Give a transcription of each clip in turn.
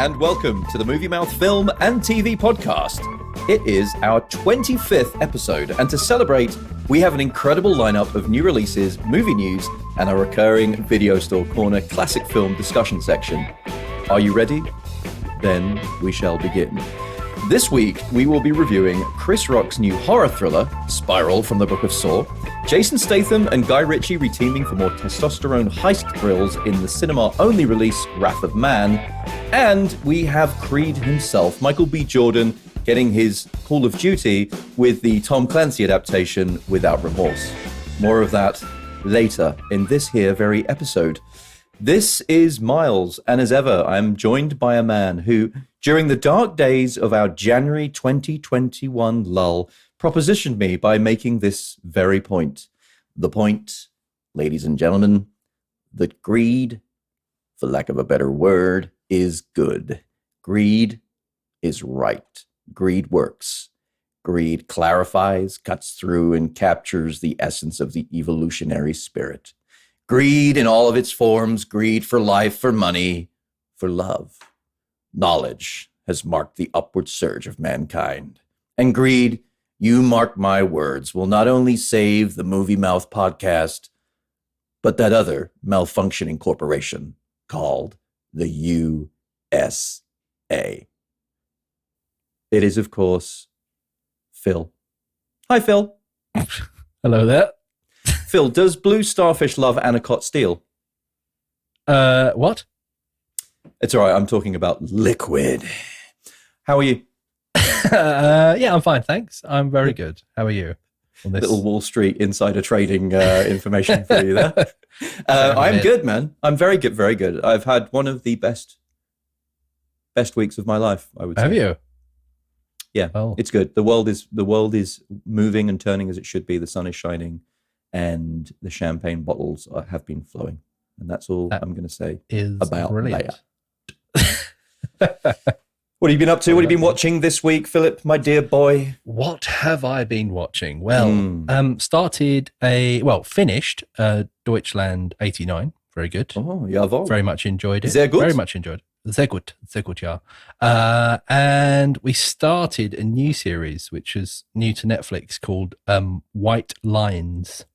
and welcome to the Movie Mouth Film and TV Podcast. It is our 25th episode, and to celebrate, we have an incredible lineup of new releases, movie news, and a recurring Video Store Corner classic film discussion section. Are you ready? Then we shall begin. This week, we will be reviewing Chris Rock's new horror thriller, Spiral from the Book of Saw, Jason Statham and Guy Ritchie reteaming for more testosterone heist thrills in the cinema-only release Wrath of Man, and we have Creed himself, Michael B. Jordan, getting his Call of Duty with the Tom Clancy adaptation Without Remorse. More of that later in this here very episode. This is Miles, and as ever, I'm joined by a man who, during the dark days of our January 2021 lull, propositioned me by making this very point. The point, ladies and gentlemen, that greed, for lack of a better word, is good. Greed is right. Greed works. Greed clarifies, cuts through, and captures the essence of the evolutionary spirit. Greed in all of its forms, greed for life, for money, for love. Knowledge has marked the upward surge of mankind. And greed, you mark my words, will not only save the Movie Mouth podcast, but that other malfunctioning corporation called the USA. It is, of course, Phil. Hi, Phil. Hello there. Phil, does blue starfish love Anacott steel? What? It's all right. I'm talking about liquid. How are you? Yeah, I'm fine, thanks. I'm very good. How are you? On this? Little Wall Street insider trading information for you there. I'm good, man. I'm very good, very good. I've had one of the best weeks of my life, I would say. Have you? Yeah, It's good. The world is moving and turning as it should be. The sun is shining, and the champagne bottles have been flowing. And that's all I'm going to say about brilliant. that. What have you been up to? What have you been watching this week, Philip, my dear boy? What have I been watching? Well, finished Deutschland 89. Very good. Oh, jawohl. Very much enjoyed it. Sehr gut. Very much enjoyed it. Sehr gut, yeah. And we started a new series, which is new to Netflix, called White Lines.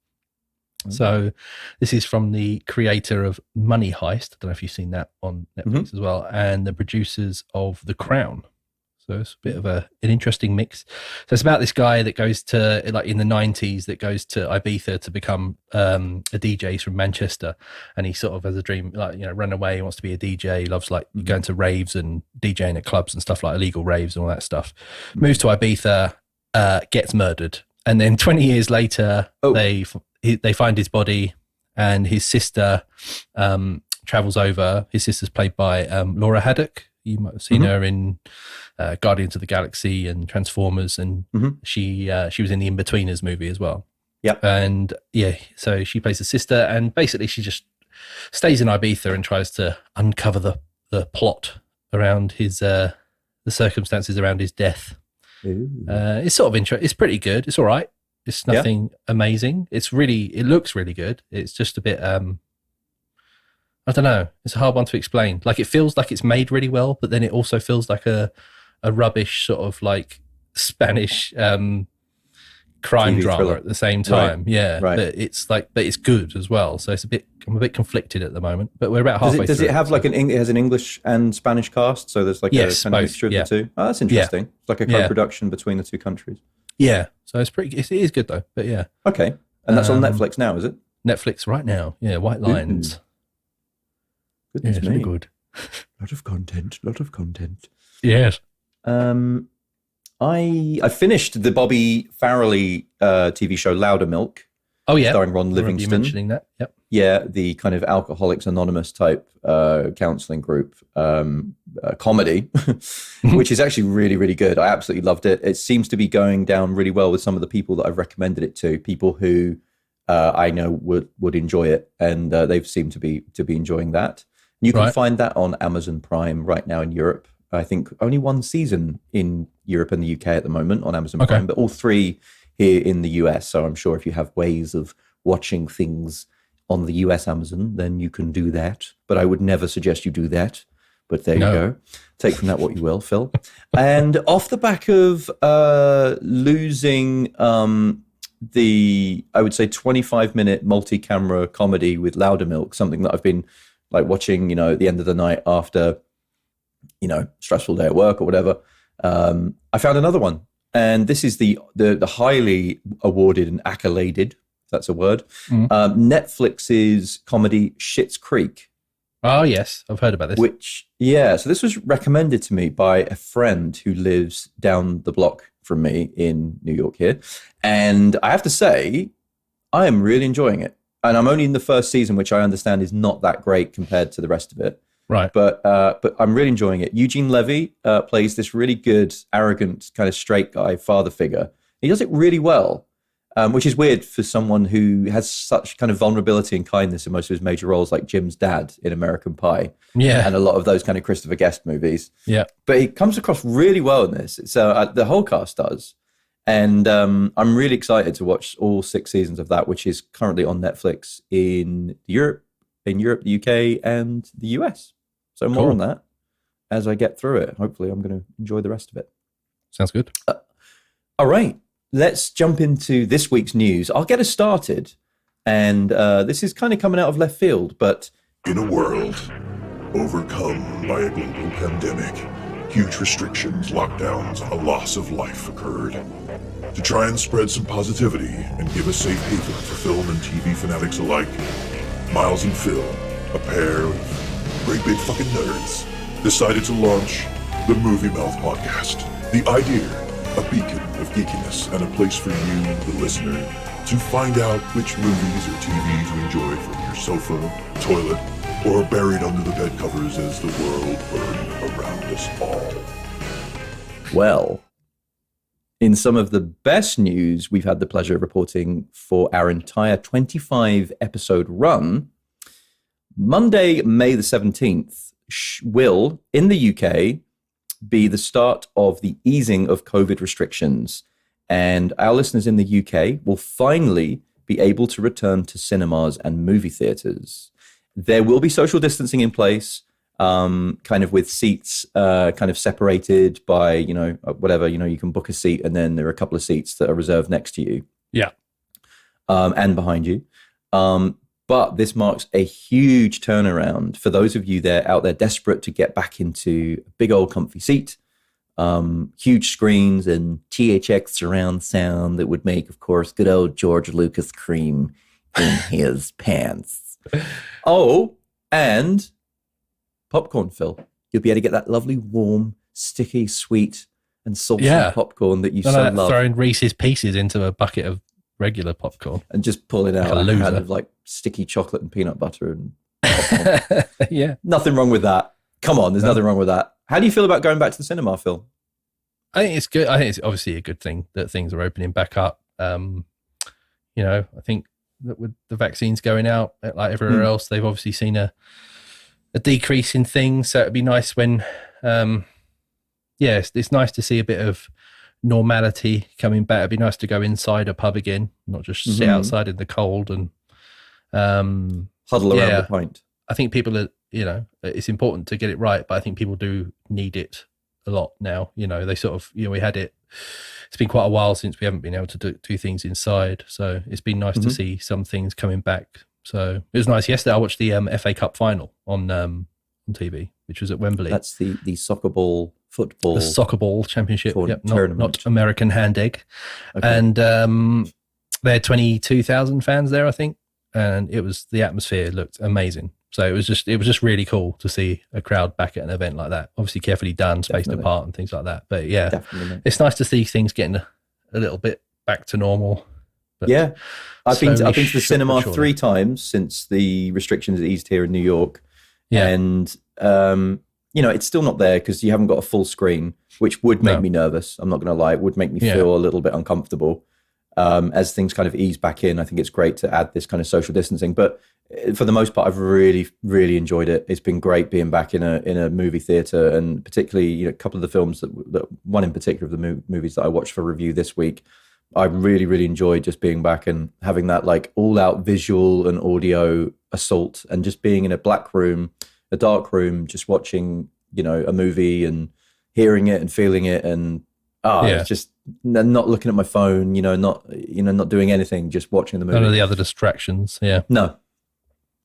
So this is from the creator of Money Heist. I don't know if you've seen that on Netflix as well, and the producers of The Crown. So it's a bit of an interesting mix. So it's about this guy that goes to, like in the 90s, that goes to Ibiza to become a DJ. He's from Manchester, and he sort of has a dream, like, you know, run away. He wants to be a DJ. He loves like going to raves and DJing at clubs and stuff, like illegal raves and all that stuff. Moves to Ibiza, gets murdered. And then 20 years later, they find his body, and his sister travels over. His sister's played by Laura Haddock. You might have seen her in Guardians of the Galaxy and Transformers, and she was in the In-Betweeners movie as well. Yeah, and so she plays the sister, and basically she just stays in Ibiza and tries to uncover the plot around his the circumstances around his death. It's sort of interesting. It's pretty good. It's all right. It's nothing amazing. It looks really good. It's just a bit, I don't know. It's a hard one to explain. Like, it feels like it's made really well, but then it also feels like a rubbish sort of like Spanish crime TV drama thriller at the same time. Right. Yeah. Right. But it's good as well. So I'm a bit conflicted at the moment, but we're about halfway through. Does it have it has an English and Spanish cast? So there's like a kind of mixture of the two? Oh, that's interesting. It's like a co-production between the two countries. Yeah. So it is good though, but yeah. Okay. And that's on Netflix now, is it? Netflix right now. Yeah. White Lines. Goodness me. Really good. Lot of content. Yes. I finished the Bobby Farrelly TV show Loudermilk. Oh yeah, starring Ron Livingston. You mentioning that? Yep. Yeah, the kind of Alcoholics Anonymous type counseling group comedy, which is actually really, really good. I absolutely loved it. It seems to be going down really well with some of the people that I've recommended it to. People who I know would enjoy it, and they've seemed to be enjoying that. You can find that on Amazon Prime right now in Europe. I think only one season in Europe and the UK at the moment on Amazon Prime, but all three here in the US. So I'm sure if you have ways of watching things on the US Amazon, then you can do that. But I would never suggest you do that. But there you No. go. Take from that what you will, Phil. And off the back of losing the, I would say, 25-minute multi-camera comedy with Loudermilk, something that I've been like watching, at the end of the night after, stressful day at work or whatever. I found another one. And this is the highly awarded and accoladed, if that's a word, Netflix's comedy Schitt's Creek. Oh, yes. I've heard about this. So this was recommended to me by a friend who lives down the block from me in New York here. And I have to say, I am really enjoying it. And I'm only in the first season, which I understand is not that great compared to the rest of it. Right. But I'm really enjoying it. Eugene Levy plays this really good, arrogant, kind of straight guy, father figure. He does it really well. Which is weird for someone who has such kind of vulnerability and kindness in most of his major roles, like Jim's dad in American Pie, and a lot of those kind of Christopher Guest movies. Yeah, but he comes across really well in this. So the whole cast does, and I'm really excited to watch all 6 seasons of that, which is currently on Netflix in Europe, the UK, and the US. So more on that as I get through it. Hopefully, I'm going to enjoy the rest of it. Sounds good. All right. Let's jump into this week's news. I'll get us started. And this is kind of coming out of left field, but... In a world overcome by a global pandemic, huge restrictions, lockdowns, a loss of life occurred. To try and spread some positivity and give a safe haven for film and TV fanatics alike, Miles and Phil, a pair of great big fucking nerds, decided to launch the Movie Mouth Podcast. The idea, a beacon of geekiness and a place for you, the listener, to find out which movies or TV to enjoy from your sofa, toilet, or buried under the bed covers as the world burned around us all. Well, in some of the best news we've had the pleasure of reporting for our entire 25-episode run, Monday, May the 17th, will, in the UK, be the start of the easing of COVID restrictions. And our listeners in the UK will finally be able to return to cinemas and movie theaters. There will be social distancing in place, kind of with seats kind of separated by, whatever, you can book a seat and then there are a couple of seats that are reserved next to you. Yeah. And behind you. But this marks a huge turnaround for those of you out there desperate to get back into a big old comfy seat, huge screens and THX surround sound that would make, of course, good old George Lucas cream in his pants. Oh, and popcorn, Phil. You'll be able to get that lovely, warm, sticky, sweet, and salty popcorn that you so love. Throwing Reese's Pieces into a bucket of regular popcorn and just pulling out a kind of like sticky chocolate and peanut butter and popcorn. Yeah, nothing wrong with that. Come on, there's nothing wrong with that. How do you feel about going back to the cinema, Phil? I think it's good. I think it's obviously a good thing that things are opening back up. I think that with the vaccines going out, like everywhere else, they've obviously seen a decrease in things. So it'd be nice when, it's nice to see a bit of normality coming back. It'd be nice to go inside a pub again, not just sit outside in the cold and huddle around the pint. I think people are, it's important to get it right, but I think people do need it a lot now. They sort of, we had it. It's been quite a while since we haven't been able to do things inside, so it's been nice to see some things coming back. So it was nice. Yesterday I watched the FA Cup final on TV, which was at Wembley. That's the soccer ball. Football. The soccer ball championship, tournament. Not American hand egg. Okay. And they had 22,000 fans there, I think. And the atmosphere looked amazing. So it was just really cool to see a crowd back at an event like that. Obviously carefully done, spaced apart and things like that. But yeah, definitely. It's nice to see things getting a little bit back to normal. Yeah. I've been to the cinema 3 times since the restrictions eased here in New York. Yeah. And it's still not there because you haven't got a full screen, which would make me nervous. I'm not going to lie. It would make me feel a little bit uncomfortable. As things kind of ease back in, I think it's great to add this kind of social distancing. But for the most part, I've really, really enjoyed it. It's been great being back in a movie theater, and particularly a couple of the films that one in particular of the movies that I watched for review this week. I really, really enjoyed just being back and having that like all-out visual and audio assault, and just being in a black room, a dark room, just watching a movie and hearing it and feeling it, and it's just not looking at my phone, not doing anything, just watching the movie. None of the other distractions. Yeah. No.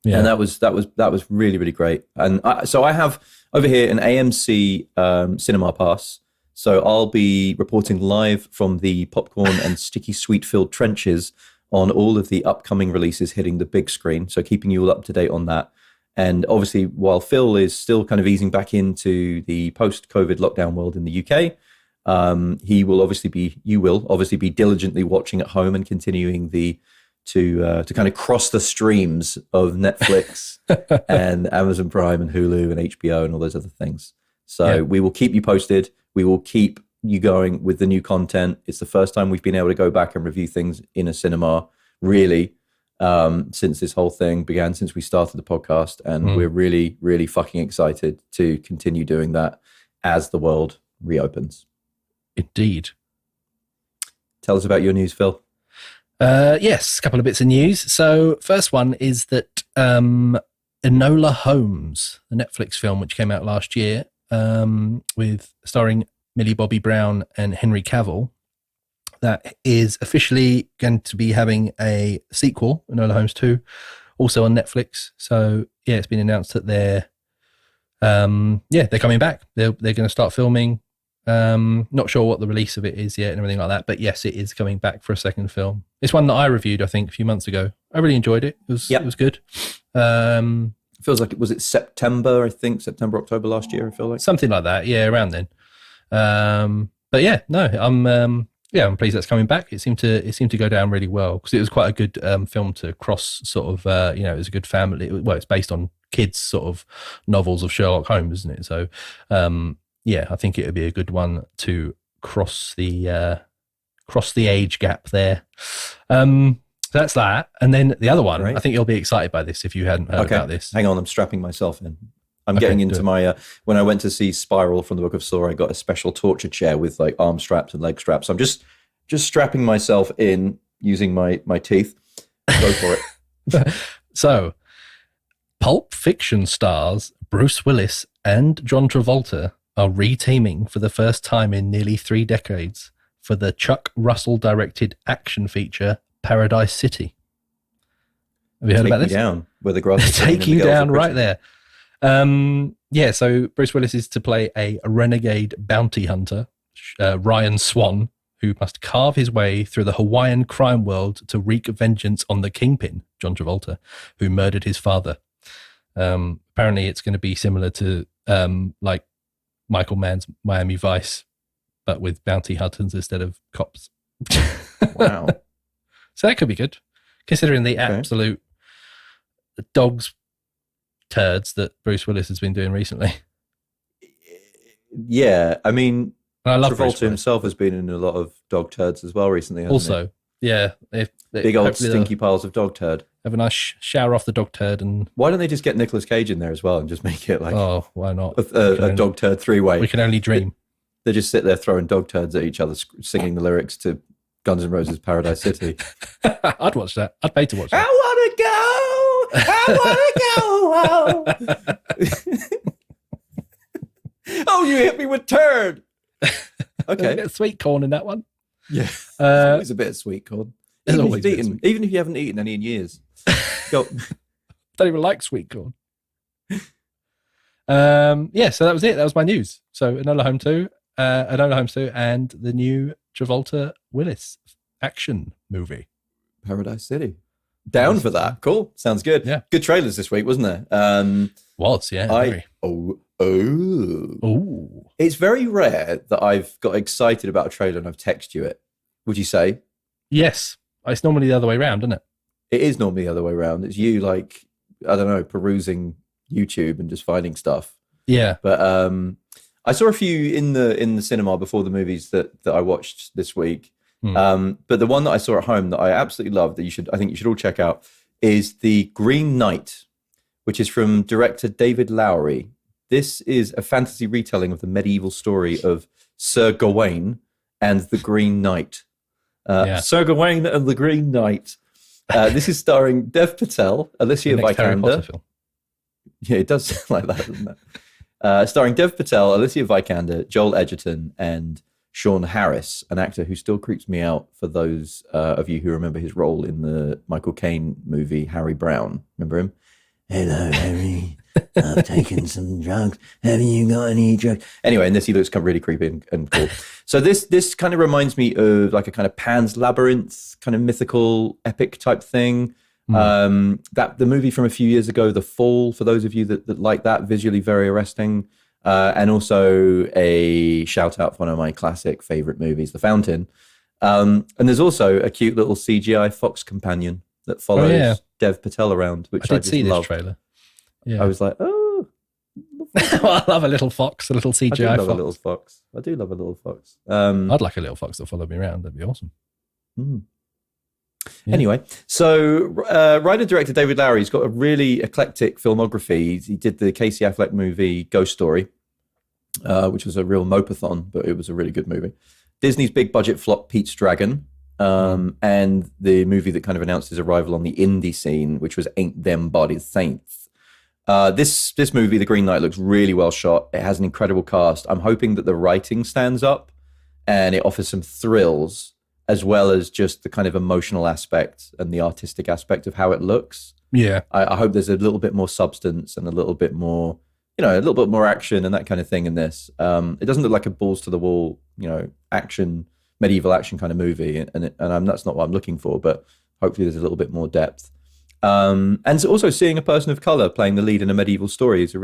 Yeah. And that was really, really great. And so I have over here an AMC cinema pass. So I'll be reporting live from the popcorn and sticky sweet filled trenches on all of the upcoming releases hitting the big screen. So keeping you all up to date on that. And obviously, while Phil is still kind of easing back into the post-COVID lockdown world in the UK, you will obviously be diligently watching at home and continuing to kind of cross the streams of Netflix and Amazon Prime and Hulu and HBO and all those other things. So we will keep you posted. We will keep you going with the new content. It's the first time we've been able to go back and review things in a cinema, really, since this whole thing began, since we started the podcast. And we're really, really fucking excited to continue doing that as the world reopens. Indeed. Tell us about your news, Phil. Yes, a couple of bits of news. So first one is that Enola Holmes, the Netflix film which came out last year, with starring Millie Bobby Brown and Henry Cavill, that is officially going to be having a sequel, Enola Holmes 2, also on Netflix. So yeah, it's been announced that they're coming back. They're going to start filming. Not sure what the release of it is yet and everything like that, but yes, it is coming back for a second film. It's one that I reviewed, I think, a few months ago. I really enjoyed it. It was good. Feels like was it September, I think, October last year, I feel like. Something like that, yeah, around then. But yeah, no, I'm pleased that's coming back. It seemed to go down really well because it was quite a good film to cross sort of, it was a good family. Well, it's based on kids' sort of novels of Sherlock Holmes, isn't it? So, I think it would be a good one to cross the age gap there. So that's that. And then the other one, right. I think you'll be excited by this if you hadn't heard about this. Hang on, I'm strapping myself in. I'm getting into my, when I went to see Spiral from the Book of Saw, I got a special torture chair with like arm straps and leg straps. I'm just strapping myself in using my teeth. Go for it. So, Pulp Fiction stars Bruce Willis and John Travolta are reteaming for the first time in nearly 3 decades for the Chuck Russell-directed action feature Paradise City. Have you heard about this? Down where the grass is take you down right there. So Bruce Willis is to play a renegade bounty hunter, Ryan Swan, who must carve his way through the Hawaiian crime world to wreak vengeance on the kingpin, John Travolta, who murdered his father. Apparently it's going to be similar to like Michael Mann's Miami Vice, but with bounty hunters instead of cops. Wow. So that could be good, considering the absolute dog's turds that Bruce Willis has been doing recently. Yeah, I mean, I love Travolta himself has been in a lot of dog turds as well recently, hasn't he? Yeah. Big old stinky piles of dog turd. Have a nice shower off the dog turd. And why don't they just get Nicolas Cage in there as well and just make it like, oh, why not? A dog turd 3-way. We can only dream. They just sit there throwing dog turds at each other, singing the lyrics to Guns N' Roses' Paradise City. I'd watch that. I'd pay to watch that. I want to go. Oh, you hit me with turd. Okay. A bit of sweet corn in that one. Yeah. There's always a bit of sweet corn. Even if you haven't eaten any in years. Go. Don't even like sweet corn. So that was it. That was my news. So Enola Holmes 2 and the new Travolta Willis action movie. Paradise City. Down for that. Cool. Sounds good. Yeah. Good trailers this week, wasn't there? It's very rare that I've got excited about a trailer and I've texted you it. Would you say? Yes. It's normally the other way around, isn't it? It is normally the other way around. It's you like, I don't know, perusing YouTube and just finding stuff. Yeah. But I saw a few in the cinema before the movies that I watched this week. But the one that I saw at home that I absolutely love that I think you should all check out is The Green Knight, which is from director David Lowery. This is a fantasy retelling of the medieval story of Sir Gawain and the Green Knight. Sir Gawain and the Green Knight. This is starring Dev Patel, Alicia Vikander. Film. Yeah, it does sound like that, doesn't it? starring Dev Patel, Alicia Vikander, Joel Edgerton, and Sean Harris, an actor who still creeps me out for those of you who remember his role in the Michael Caine movie Harry Brown. Remember him? Hello, Harry. I've taken some drugs. Have you got any drugs? Anyway, in this he looks kind of really creepy and cool. So this kind of reminds me of like a kind of Pan's Labyrinth kind of mythical epic type thing. That the movie from a few years ago, The Fall, for those of you that like that, visually very arresting. And also a shout out for one of my classic favorite movies, The Fountain. And there's also a cute little CGI fox companion that follows Dev Patel around, which I did just see this love. trailer. Yeah. I was like, oh. I love a little fox, a little CGI I do love fox. a little fox. I do love a little fox. I'd like a little fox that followed me around. That'd be awesome. Yeah. Anyway, so writer-director David Lowery's got a really eclectic filmography. He did the Casey Affleck movie Ghost Story, which was a real mopathon, but it was a really good movie. Disney's big-budget flop Pete's Dragon, and the movie that kind of announced his arrival on the indie scene, which was Ain't Them Bodies Saints. This movie, The Green Knight, looks really well shot. It has an incredible cast. I'm hoping that the writing stands up and it offers some thrills, as well as just the kind of emotional aspect and the artistic aspect of how it looks. Yeah. I hope there's a little bit more substance and a little bit more, a little bit more action and that kind of thing in this. It doesn't look like a balls to the wall, medieval action kind of movie. And that's not what I'm looking for, but hopefully there's a little bit more depth. And also seeing a person of color playing the lead in a medieval story is it's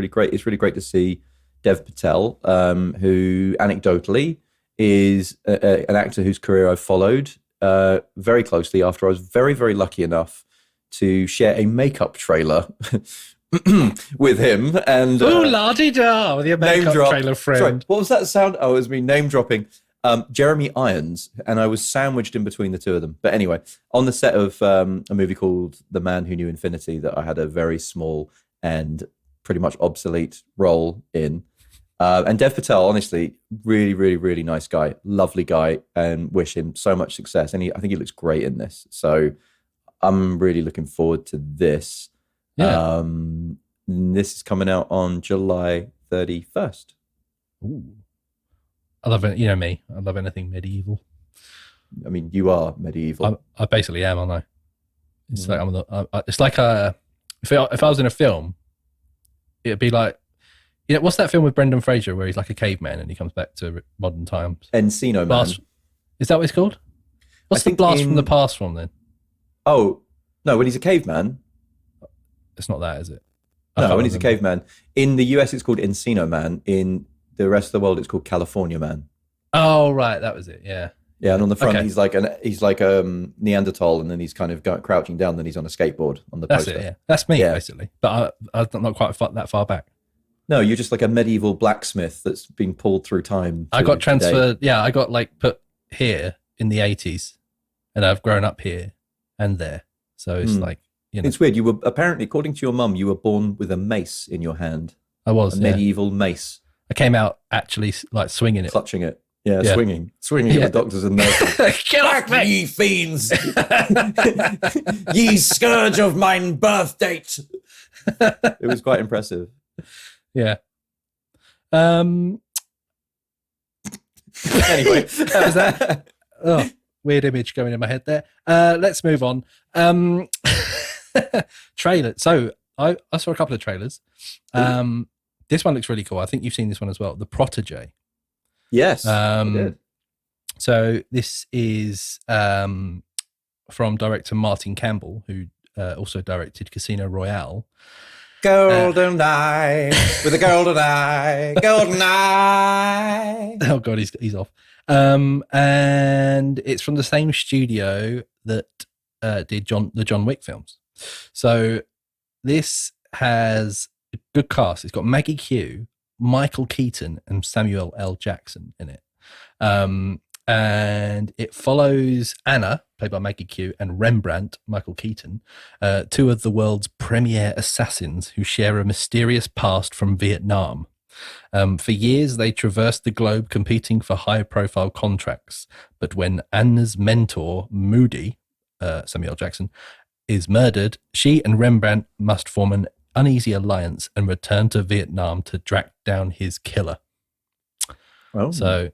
really great to see Dev Patel, who anecdotally is an actor whose career I've followed very closely after I was very, very lucky enough to share a makeup trailer with him. And ooh, la-di-da, with your makeup trailer friend. Sorry, what was that sound? Oh, it was me name dropping. Jeremy Irons, and I was sandwiched in between the two of them. But anyway, on the set of a movie called The Man Who Knew Infinity that I had a very small and pretty much obsolete role in. And Dev Patel, honestly, really, really, really nice guy, lovely guy, and wish him so much success. And I think he looks great in this. So I'm really looking forward to this. Yeah. This is coming out on July 31st. Ooh. I love it. You know me. I love anything medieval. I mean, you are medieval. I basically am, aren't I? It's like it's like if I was in a film, it'd be like, what's that film with Brendan Fraser where he's like a caveman and he comes back to modern times? Encino Man. Is that what it's called? What's the Blast from the Past from then? Oh, no, when he's a caveman. It's not that, is it? No, when he's a caveman. In the US, it's called Encino Man. In the rest of the world, it's called California Man. Oh, right. That was it. Yeah. Yeah, and on the front, he's like a Neanderthal, and then he's kind of crouching down, then he's on a skateboard on the poster. That's it, yeah. That's me, basically. But I'm not quite that far back. No, you're just like a medieval blacksmith that's being pulled through time. I got transferred. Yeah, I got put here in the 80s, and I've grown up here and there. So it's It's weird. You were apparently, according to your mum, you were born with a mace in your hand. I was. A medieval mace. I came out actually swinging it. Clutching it. Yeah. Swinging at the doctors and nurses. Get off me, ye fiends! Ye scourge of mine birth date! It was quite impressive. Yeah. Anyway. That was that. Oh, weird image going in my head there. Let's move on. Trailer. So I saw a couple of trailers. This one looks really cool. I think you've seen this one as well. The Protégé. Yes. I did. So this is from director Martin Campbell, who also directed Casino Royale. Golden eye with a golden eye, golden eye. Oh God, he's off. And it's from the same studio that did the John Wick films. So this has a good cast. It's got Maggie Q, Michael Keaton, and Samuel L. Jackson in it. And it follows Anna, played by Maggie Q, and Rembrandt, Michael Keaton, two of the world's premier assassins who share a mysterious past from Vietnam. For years, they traversed the globe competing for high-profile contracts. But when Anna's mentor, Moody, Samuel L. Jackson, is murdered, she and Rembrandt must form an uneasy alliance and returned to Vietnam to track down his killer. Oh. So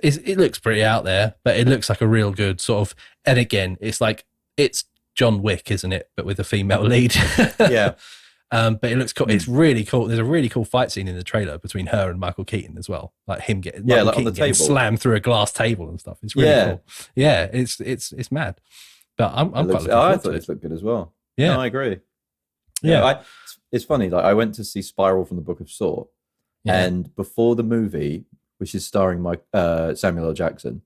it looks pretty out there, but it looks like a real good sort of. And again, it's John Wick, isn't it? But with a female lead. Yeah. But it looks cool. It's really cool. There's a really cool fight scene in the trailer between her and Michael Keaton as well. Like him getting like on the table, slammed through a glass table and stuff. It's really cool. Yeah, it's mad. But I'm quite looking forward I to thought it. it looked good as well. Yeah, no, I agree. Yeah, it's funny. Like I went to see Spiral from the Book of Saw, and before the movie, which is starring Samuel L. Jackson,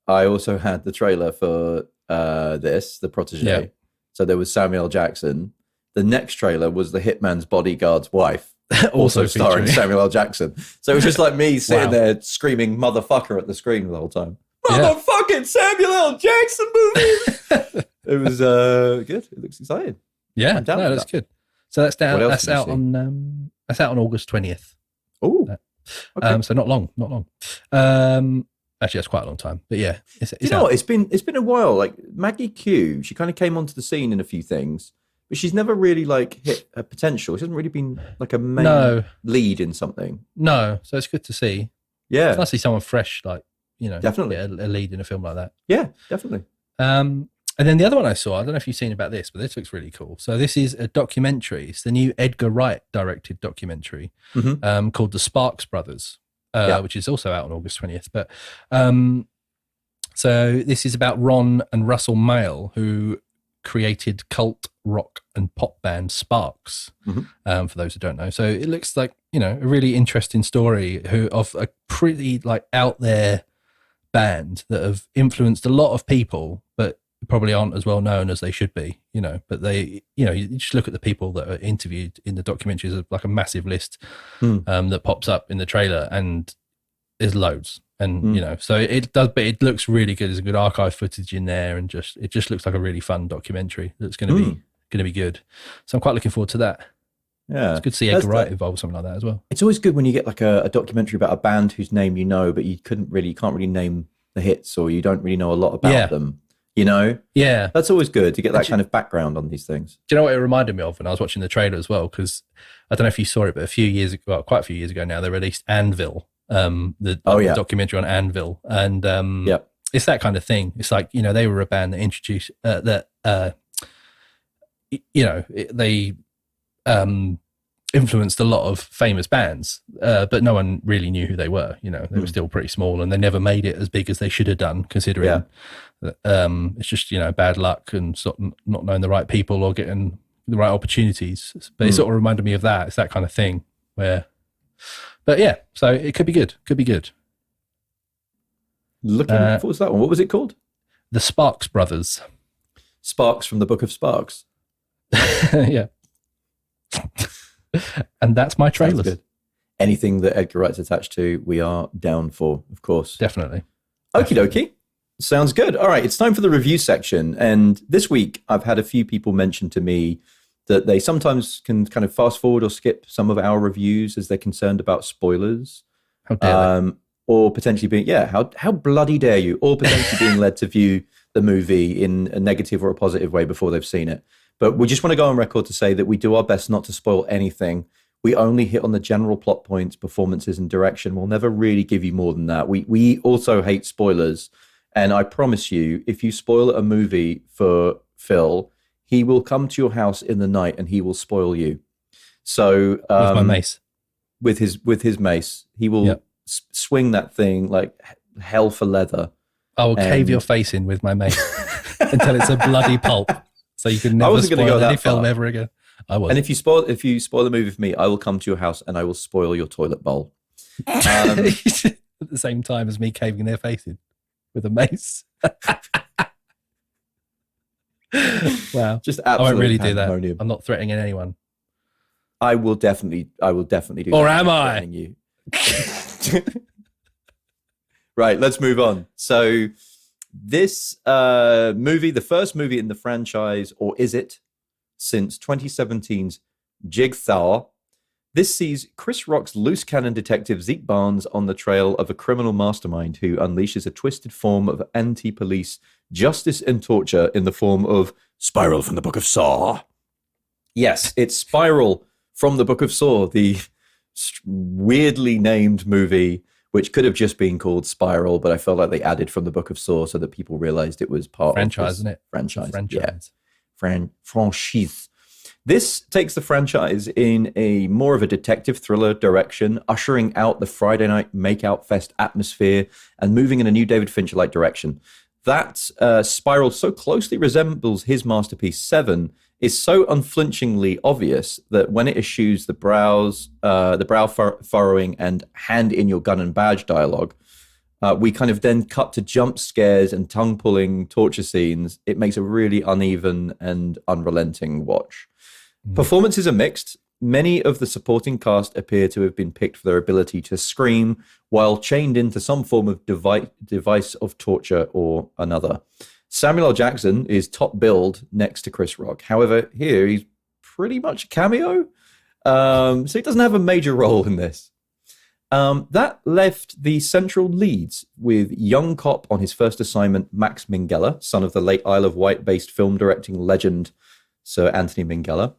I also had the trailer for The Protégé. Yeah. So there was Samuel L. Jackson. The next trailer was the Hitman's Bodyguard's wife, also starring Samuel L. Jackson. So it was just like me sitting there screaming "motherfucker" at the screen the whole time. Motherfucking Samuel L. Jackson movie. It was good. It looks exciting. Yeah, that's good. So that's down. That's out on August 20th. Oh, okay. So not long. Actually, that's quite a long time. But yeah, it's been a while. Like Maggie Q, she kind of came onto the scene in a few things, but she's never really like hit her potential. She hasn't really been like a main lead in something. No, so it's good to see. Yeah, it's nice to see someone fresh, like definitely a lead in a film like that. Yeah, definitely. And then the other one I saw, I don't know if you've seen about this, but this looks really cool. So this is a documentary. It's the new Edgar Wright directed documentary called The Sparks Brothers, which is also out on August 20th. But so this is about Ron and Russell Mael, who created cult rock and pop band Sparks, for those who don't know. So it looks like, a really interesting story of a pretty like out there band that have influenced a lot of people, but probably aren't as well known as they should be, but they, you just look at the people that are interviewed in the documentaries. There's like a massive list that pops up in the trailer, and there's loads. And, so it does, but it looks really good. There's a good archive footage in there, and it just looks like a really fun documentary that's going to be good. So I'm quite looking forward to that. Yeah. It's good to see Edgar Wright involved, something like that as well. It's always good when you get like a documentary about a band whose name but you can't really name the hits, or you don't really know a lot about them. Yeah, that's always good to get that kind of background on these things. Do you know what it reminded me of when I was watching the trailer as well? Because I don't know if you saw it, but quite a few years ago now, they released Anvil, the documentary on Anvil, and it's that kind of thing. It's like they were a band that introduced they influenced a lot of famous bands, but no one really knew who they were. They were still pretty small, and they never made it as big as they should have done, considering it's just bad luck and sort of not knowing the right people or getting the right opportunities. But it sort of reminded me of that. It's that kind of thing but yeah, so it could be good. Looking forward to that one. What was it called? The Sparks Brothers. Sparks from the Book of Sparks. Yeah. And that's my trailers. Good. Anything that Edgar Wright's attached to, we are down for, of course. Definitely. Okie dokie. Sounds good. All right, it's time for the review section. And this week, I've had a few people mention to me that they sometimes can kind of fast forward or skip some of our reviews as they're concerned about spoilers. How dare they? Or potentially being, how bloody dare you? Or potentially being led to view the movie in a negative or a positive way before they've seen it. But we just want to go on record to say that we do our best not to spoil anything. We only hit on the general plot points, performances, and direction. We'll never really give you more than that. We also hate spoilers. And I promise you, if you spoil a movie for Phil, he will come to your house in the night and he will spoil you. So with my mace. With his mace. He will swing that thing like hell for leather. I will cave your face in with my mace until it's a bloody pulp. So you can never spoil any film ever again. I was. And if you spoil the movie for me, I will come to your house and I will spoil your toilet bowl. At the same time as me caving their face in with a mace. Wow. Just absolutely. I won't really do pandemonium. that. I'm not threatening anyone. I will definitely do or that. Am I? You. Right, let's move on. So this movie, the first movie in the franchise, or is it, since 2017's Jigsaw, this sees Chris Rock's loose cannon detective Zeke Barnes on the trail of a criminal mastermind who unleashes a twisted form of anti-police justice and torture in the form of Spiral from the Book of Saw. Yes, it's Spiral from the Book of Saw, the weirdly named movie, which could have just been called Spiral, but I felt like they added from the Book of Saw so that people realized it was part Franchise, of this isn't it? franchise. Franchise. Yeah. Franchise. This takes the franchise in a more of a detective thriller direction, ushering out the Friday night makeout fest atmosphere and moving in a new David Fincher-like direction. That Spiral so closely resembles his masterpiece Seven is so unflinchingly obvious that when it eschews the brow furrowing and hand in your gun and badge dialogue, we kind of then cut to jump scares and tongue-pulling torture scenes. It makes a really uneven and unrelenting watch. Performances are mixed. Many of the supporting cast appear to have been picked for their ability to scream while chained into some form of device of torture or another. Samuel L. Jackson is top billed next to Chris Rock. However, here he's pretty much a cameo, so he doesn't have a major role in this. That left the central leads with young cop on his first assignment, Max Minghella, son of the late Isle of Wight-based film directing legend Sir Anthony Minghella,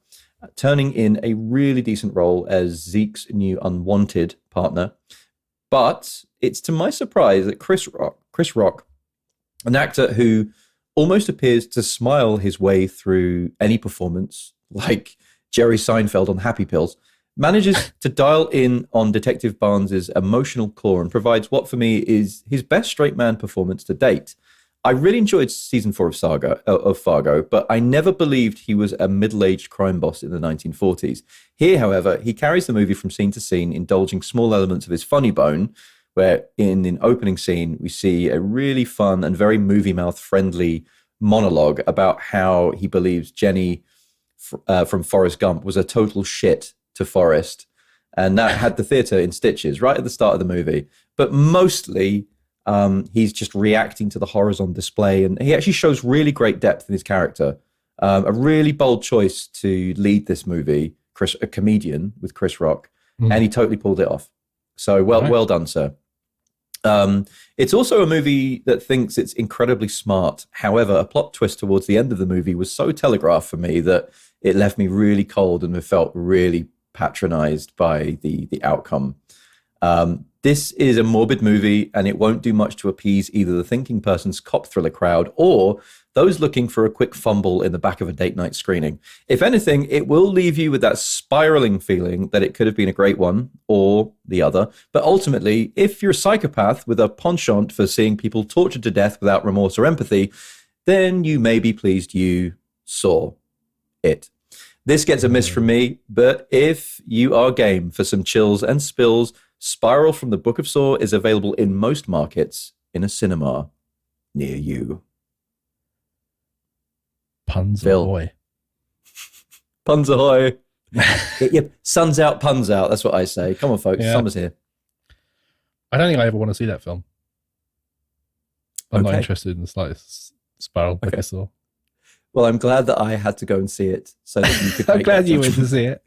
turning in a really decent role as Zeke's new unwanted partner. But it's to my surprise that Chris Rock, an actor who almost appears to smile his way through any performance, like Jerry Seinfeld on Happy Pills, manages to dial in on Detective Barnes's emotional core and provides what for me is his best straight man performance to date. I really enjoyed season 4 of Fargo, but I never believed he was a middle-aged crime boss in the 1940s. Here, however, he carries the movie from scene to scene, indulging small elements of his funny bone, where in the opening scene, we see a really fun and very movie mouth friendly monologue about how he believes Jenny from Forrest Gump was a total shit to Forrest. And that had the theater in stitches right at the start of the movie. But mostly, he's just reacting to the horrors on display, and he actually shows really great depth in his character. A really bold choice to lead this movie, a comedian with Chris Rock, and he totally pulled it off. So well done, sir. It's also a movie that thinks it's incredibly smart. However, a plot twist towards the end of the movie was so telegraphed for me that it left me really cold and felt really patronized by the outcome. This is a morbid movie, and it won't do much to appease either the thinking person's cop thriller crowd or those looking for a quick fumble in the back of a date night screening. If anything, it will leave you with that spiraling feeling that it could have been a great one or the other. But ultimately, if you're a psychopath with a penchant for seeing people tortured to death without remorse or empathy, then you may be pleased you saw it. This gets a miss from me, but if you are game for some chills and spills, Spiral from the Book of Saw is available in most markets in a cinema near you. Puns ahoy. Puns ahoy. Yep. Sun's out, puns out. That's what I say. Come on, folks. Yeah. Summer's here. I don't think I ever want to see that film. I'm not interested in the slightest Spiral Book of Saw. Well, I'm glad that I had to go and see it so that you could. I'm glad you went to see it.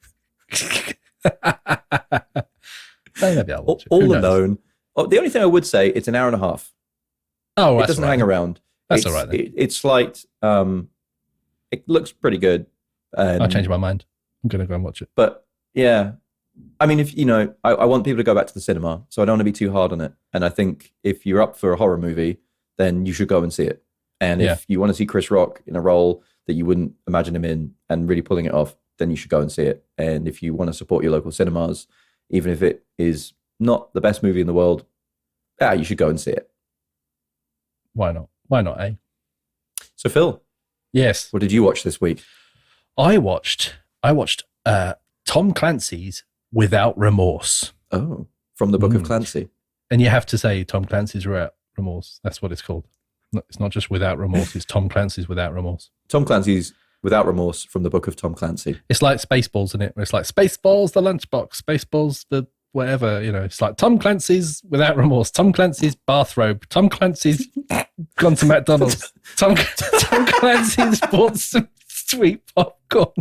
Maybe I'll watch it. All alone. Oh, the only thing I would say, it's an hour and a half. Oh, it doesn't hang around. That's all right then. It's light. It looks pretty good. I'll change my mind. I'm going to go and watch it. But yeah, I mean, if I want people to go back to the cinema, so I don't want to be too hard on it. And I think if you're up for a horror movie, then you should go and see it. And if you want to see Chris Rock in a role that you wouldn't imagine him in and really pulling it off, then you should go and see it. And if you want to support your local cinemas, even if it is not the best movie in the world, you should go and see it. Why not? Why not, eh? So, Phil. Yes. What did you watch this week? I watched Tom Clancy's Without Remorse. Oh, from the Book of Clancy. And you have to say Tom Clancy's Without Remorse. That's what it's called. It's not just Without Remorse. It's Tom Clancy's Without Remorse. Tom Clancy's Without Remorse from the Book of Tom Clancy. It's like Spaceballs, isn't it? It's like Spaceballs, the lunchbox, Spaceballs, the whatever, It's like Tom Clancy's Without Remorse, Tom Clancy's bathrobe, Tom Clancy's gone to McDonald's, Tom Clancy's bought some sweet popcorn.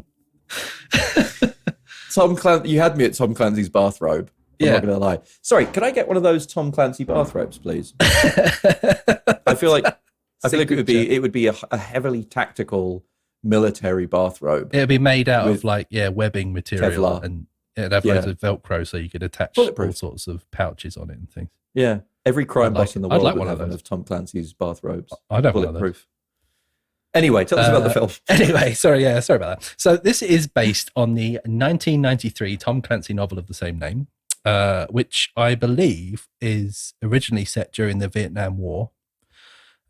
You had me at Tom Clancy's bathrobe. I'm not going to lie. Sorry, could I get one of those Tom Clancy bathrobes, please? I feel like it would be a heavily tactical military bathrobe. It'd be made out With of like webbing material, Kevlar. and it'd have loads of Velcro, so you could attach Bulletproof. all sorts of pouches on it and things. Yeah, every crime I'd like boss in the it. I'd world like would one have of one those. of Tom Clancy's bathrobes. I'd have one of those. Bulletproof. Anyway, tell us about the film. Anyway, sorry about that. So this is based on the 1993 Tom Clancy novel of the same name, which I believe is originally set during the Vietnam War,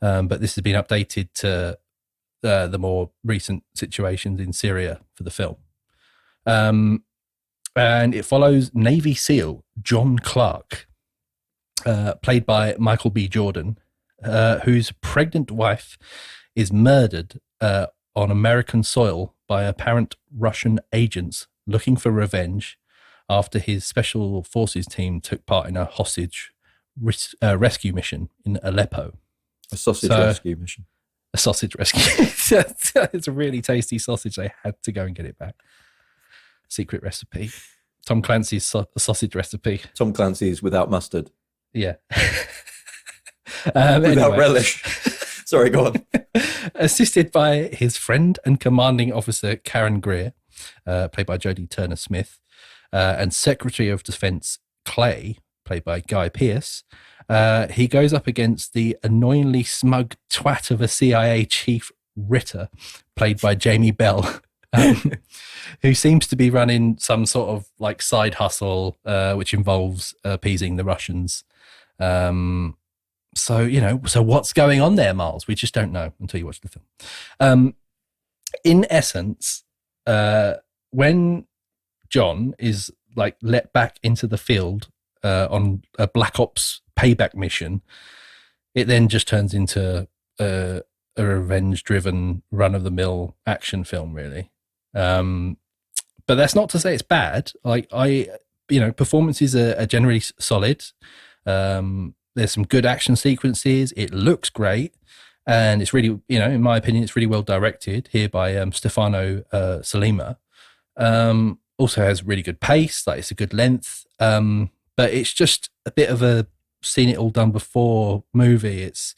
but this has been updated to the more recent situations in Syria for the film. And it follows Navy SEAL John Clark, played by Michael B. Jordan, whose pregnant wife is murdered on American soil by apparent Russian agents looking for revenge after his special forces team took part in a hostage rescue mission in Aleppo. A sausage rescue mission. A sausage rescue. It's a really tasty sausage. They had to go and get it back. Secret recipe. Tom Clancy's sausage recipe. Tom Clancy's without mustard. Yeah. Without relish. Sorry, go on. Assisted by his friend and commanding officer Karen Greer, played by Jodie Turner-Smith, and Secretary of Defense Clay, played by Guy Pearce, he goes up against the annoyingly smug twat of a CIA chief, Ritter, played by Jamie Bell, who seems to be running some sort of like side hustle, which involves appeasing the Russians. So what's going on there, Miles? We just don't know until you watch the film. In essence, when John is like let back into the field on a Black Ops payback mission, it then just turns into a revenge-driven, run-of-the-mill action film, really. But that's not to say it's bad. Like performances are generally solid. There's some good action sequences. It looks great. And it's really, in my opinion, it's really well directed here by Stefano Salima. Also has really good pace. Like, it's a good length. But it's just a bit of a seen it all done before movie. It's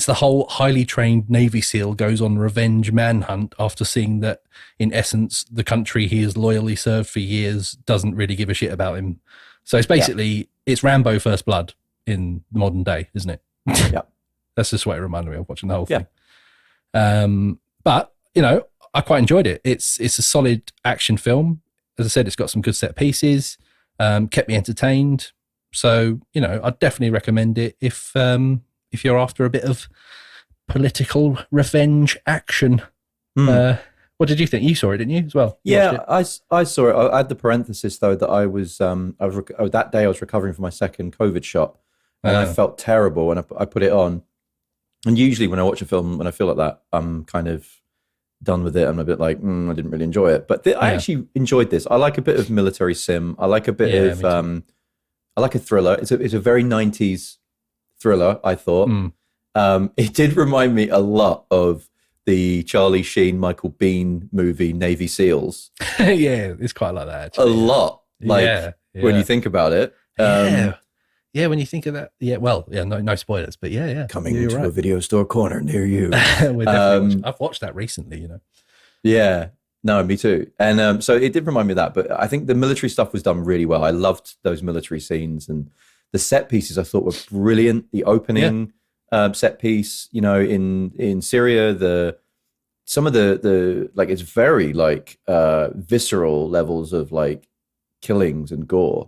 the whole highly trained Navy SEAL goes on revenge manhunt after seeing that, in essence, the country he has loyally served for years doesn't really give a shit about him. So it's basically, it's Rambo First Blood in the modern day, isn't it? Yeah. That's just what it reminded me of watching the whole thing. But, I quite enjoyed it. It's a solid action film. As I said, it's got some good set pieces, kept me entertained. So, I'd definitely recommend it if you're after a bit of political revenge action. What did you think? You saw it, didn't you, as well? Yeah, I saw it. I had the parenthesis, though, that I was that day I was recovering from my second COVID shot, and I felt terrible, and I put it on. And usually when I watch a film, when I feel like that, I'm kind of done with it. I'm a bit like, I didn't really enjoy it. But I actually enjoyed this. I like a bit of military sim. I like a bit of, I like a thriller. It's a very 90s thriller, I thought. It did remind me a lot of the Charlie Sheen, Michael Biehn movie, Navy SEALs. Yeah, it's quite like that, actually. A lot. When you think about it. Yeah, when you think of that. Yeah, well, no spoilers, but yeah. Coming to a video store corner near you. I've watched that recently, Yeah, no, me too. And so it did remind me of that, but I think the military stuff was done really well. I loved those military scenes, and the set pieces I thought were brilliant. The opening set piece, in Syria, some of the like, it's very like visceral levels of like killings and gore.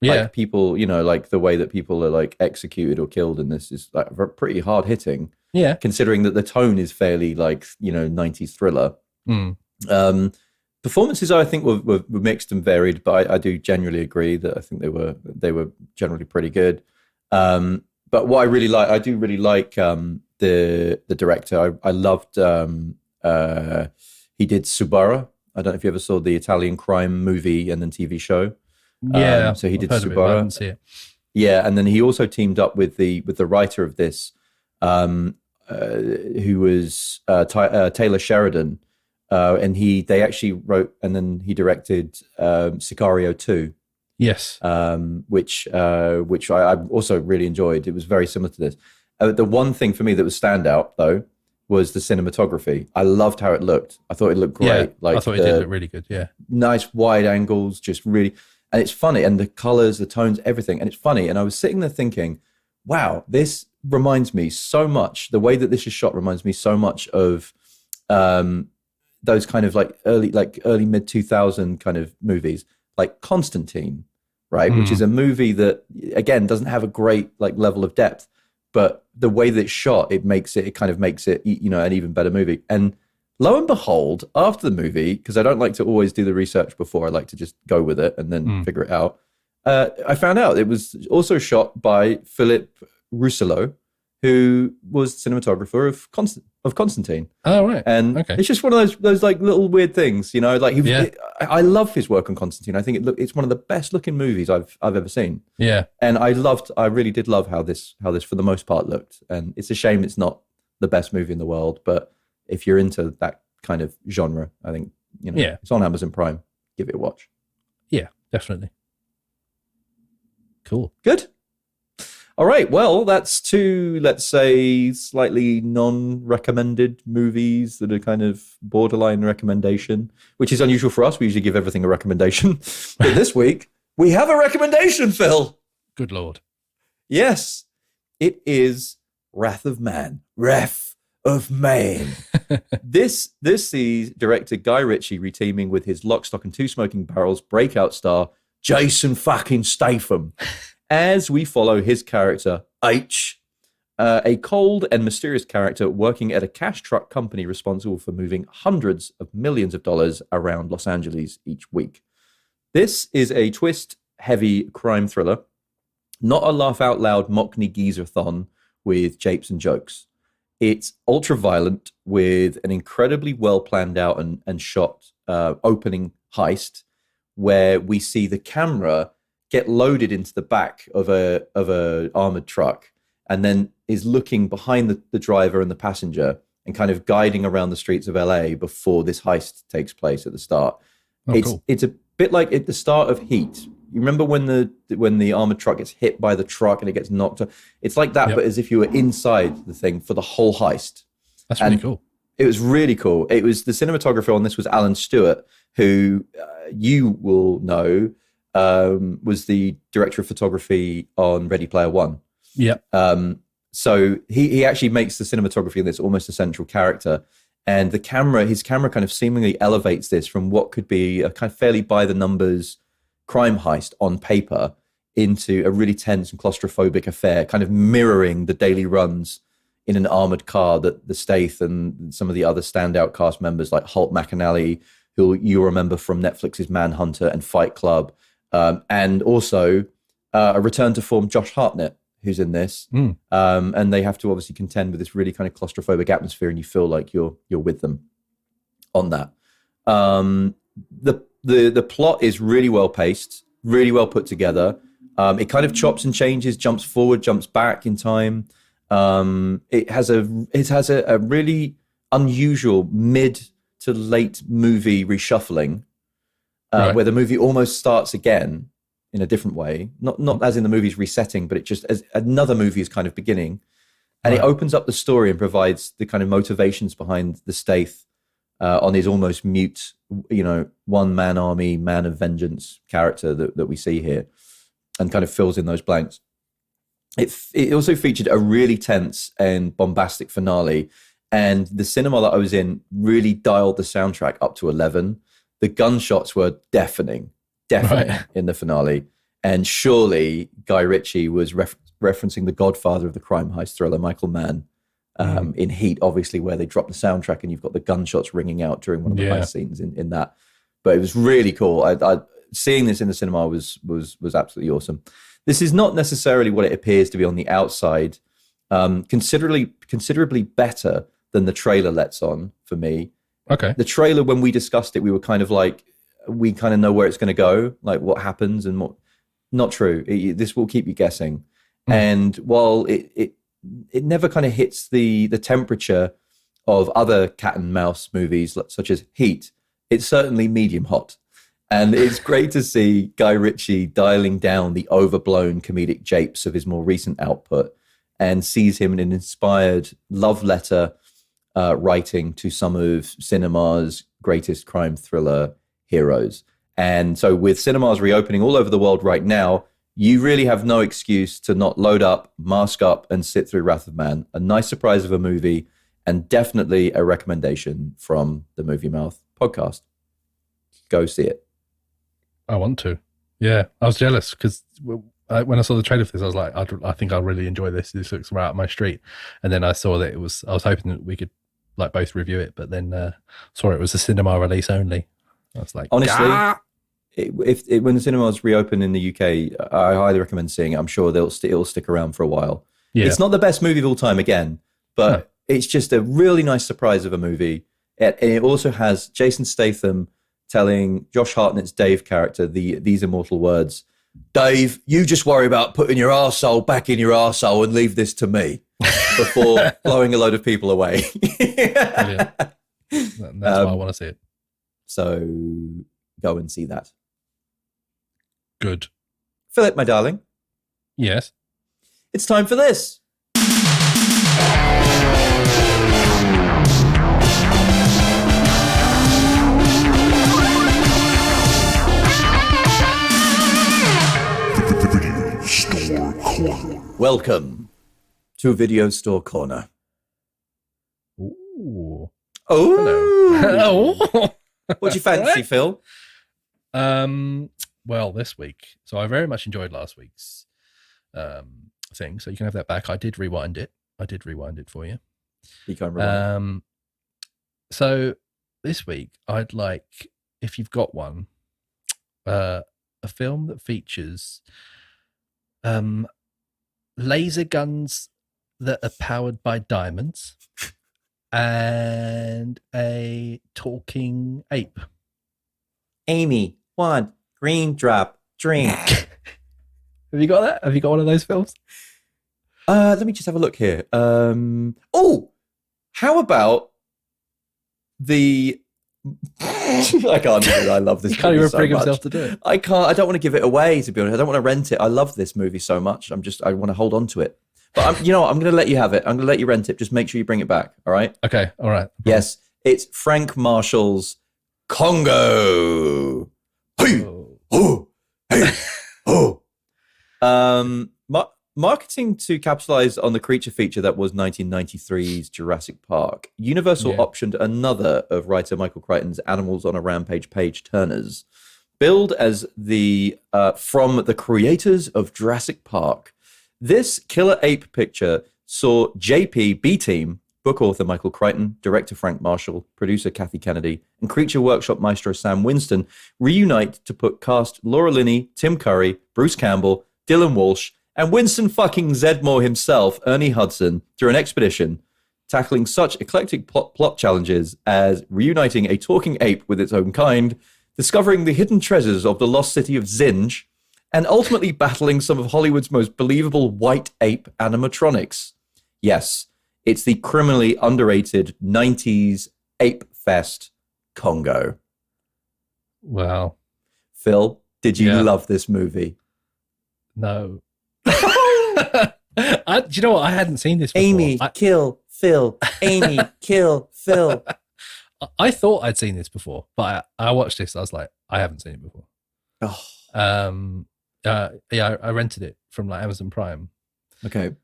Yeah, like people, like the way that people are like executed or killed in this is like pretty hard hitting. Yeah, considering that the tone is fairly like 90s thriller. Performances I think were mixed and varied, but I do genuinely agree that I think they were generally pretty good. But what I really like, I do really like the director. I loved he did Subara. I don't know if you ever saw the Italian crime movie and then TV show. Yeah, so he did Subara. I didn't see it. Yeah, and then he also teamed up with the writer of this, who was Taylor Sheridan, and they actually wrote and then he directed Sicario 2. Yes, which I also really enjoyed. It was very similar to this. The one thing for me that was standout though was the cinematography. I loved how it looked. I thought it looked great. Yeah, I thought it did look really good. Yeah, nice wide angles, just really, and it's funny, and the colors, the tones, everything, and it's funny. And I was sitting there thinking, wow, this reminds me so much. The way that this is shot reminds me so much of those kind of like early mid 2000 kind of movies, like Constantine, right? Which is a movie that again doesn't have a great like level of depth, but the way that it's shot, it kind of makes it, you know, an even better movie. And lo and behold, after the movie, because I don't like to always do the research before, I like to just go with it and then figure it out. I found out it was also shot by Philippe Rousselot, who was cinematographer of Constantine. Oh, right. And it's just one of those like little weird things, you know. Like I love his work on Constantine. I think it's one of the best looking movies I've ever seen. Yeah. And I really did love how this for the most part looked. And it's a shame it's not the best movie in the world, but if you're into that kind of genre, I think, you know, it's on Amazon Prime. Give it a watch. Yeah, definitely. Cool. Good. All right. Well, that's two, let's say, slightly non-recommended movies that are kind of borderline recommendation, which is unusual for us. We usually give everything a recommendation. But this week, we have a recommendation, Phil. Good Lord. Yes. It is Wrath of Man. Wrath of Man. This sees director Guy Ritchie reteaming with his Lock, Stock and Two Smoking Barrels breakout star, Jason fucking Statham, as we follow his character, H, a cold and mysterious character working at a cash truck company responsible for moving hundreds of millions of dollars around Los Angeles each week. This is a twist-heavy crime thriller, not a laugh-out-loud Mockney geezer-thon with japes and jokes. It's ultra-violent with an incredibly well-planned-out and shot opening heist where we see the camera get loaded into the back of a armored truck and then is looking behind the driver and the passenger and kind of guiding around the streets of LA before this heist takes place at the start. Cool. It's a bit like at the start of Heat. You remember when the armored truck gets hit by the truck and it gets knocked? It's like that, but as if you were inside the thing for the whole heist. That's really cool. It was really cool. It was the cinematographer on this was Alan Stewart, who you will know was the director of photography on Ready Player One. Yeah. So he actually makes the cinematography in this almost a central character. And his camera kind of seemingly elevates this from what could be a kind of fairly by the numbers crime heist on paper into a really tense and claustrophobic affair, kind of mirroring the daily runs in an armored car that the Statham and some of the other standout cast members like Holt McAnally, who you remember from Netflix's Manhunter and Fight Club, and also a return to form Josh Hartnett, who's in this. And they have to obviously contend with this really kind of claustrophobic atmosphere, and you feel like you're with them on that. The plot is really well paced, really well put together. It kind of chops and changes, jumps forward, jumps back in time. It has a really unusual mid to late movie reshuffling, where the movie almost starts again in a different way. Not as in the movie's resetting, but it just as another movie is kind of beginning. And it opens up the story and provides the kind of motivations behind the Stath on his almost mute, one-man army, man of vengeance character that we see here, and kind of fills in those blanks. It also featured a really tense and bombastic finale, and the cinema that I was in really dialed the soundtrack up to 11. The gunshots were deafening in the finale, and surely Guy Ritchie was referencing the godfather of the crime heist thriller, Michael Mann, in Heat, obviously, where they drop the soundtrack and you've got the gunshots ringing out during one of the heist scenes in that. But it was really cool. I seeing this in the cinema was absolutely awesome. This is not necessarily what it appears to be on the outside. Considerably better than the trailer lets on for me. Okay. The trailer, when we discussed it, we were kind of like, we kind of know where it's going to go, like what happens and what. Not true. This will keep you guessing. And while it never kind of hits the temperature of other cat and mouse movies such as Heat, it's certainly medium hot. And it's great to see Guy Ritchie dialing down the overblown comedic japes of his more recent output, and sees him in an inspired love letter writing to some of cinema's greatest crime thriller heroes. And so with cinemas reopening all over the world right now, you really have no excuse to not load up, mask up, and sit through Wrath of Man. A nice surprise of a movie, and definitely a recommendation from the Movie Mouth podcast. Go see it. I want to. Yeah, I was jealous because when I saw the trailer for this, I was like, I think I'll really enjoy this. This looks right up my street. And then I saw that I was hoping that we could like both review it, but then saw it was a cinema release only. I was like, honestly, when the cinemas reopen in the UK, I highly recommend seeing it. I'm sure it'll stick around for a while. Yeah. It's not the best movie of all time again, but it's just a really nice surprise of a movie. And it also has Jason Statham telling Josh Hartnett's Dave character these immortal words: "Dave, you just worry about putting your arsehole back in your arsehole and leave this to me," before blowing a load of people away. Brilliant. That's why I want to see it. So go and see that. Good. Philip, my darling. Yes. It's time for this. Video Store Corner. Welcome to Video Store Corner. Ooh. Oh. Hello. What do you fancy, Phil? Well, this week. So I very much enjoyed last week's thing. So you can have that back. I did rewind it for you. You can't rewind. So this week, I'd like, if you've got one, a film that features laser guns that are powered by diamonds and a talking ape. Amy, want green drop drink. Have you got that? Have you got one of those films? Let me just have a look here. How about the... I can't even. I love this movie. He can't even so bring much. himself to do it. I can't. I don't want to give it away, to be honest. I don't want to rent it. I love this movie so much. I want to hold on to it. But you know what? I'm going to let you have it. I'm going to let you rent it. Just make sure you bring it back. All right? Okay. All right. Yes. It's Frank Marshall's Congo. Hey, oh, hey, oh. Marketing to capitalize on the creature feature that was 1993's Jurassic Park, Universal optioned another of writer Michael Crichton's Animals on a Rampage page turners, billed as the from the creators of Jurassic Park. This killer ape picture saw JP B-Team, book author Michael Crichton, director Frank Marshall, producer Kathy Kennedy, and Creature Workshop maestro Sam Winston reunite to put cast Laura Linney, Tim Curry, Bruce Campbell, Dylan Walsh, and Winston fucking Zedmore himself, Ernie Hudson, through an expedition tackling such eclectic plot challenges as reuniting a talking ape with its own kind, discovering the hidden treasures of the lost city of Zinj, and ultimately battling some of Hollywood's most believable white ape animatronics. Yes, it's the criminally underrated 90s ape fest Congo. Wow. Phil, did you love this movie? No. Do you know what? I hadn't seen this before. Amy, kill Phil. Amy, kill Phil. I thought I'd seen this before, but I watched this. I was like, I haven't seen it before. I rented it from like Amazon Prime. Okay.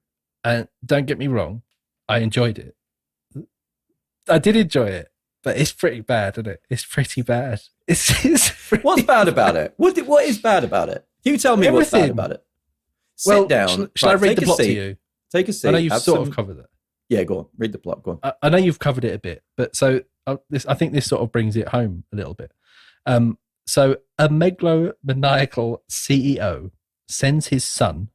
And don't get me wrong, I enjoyed it. I did enjoy it, but it's pretty bad, isn't it? It's pretty bad. It's pretty What's bad about it? What is bad about it? You tell me what's bad about it. Sit down. Shall I read the plot to you? Take a seat. I know you've sort of covered it. Yeah, go on. Read the plot. Go on. I know you've covered it a bit, but so I think this sort of brings it home a little bit. So a megalomaniacal CEO sends his son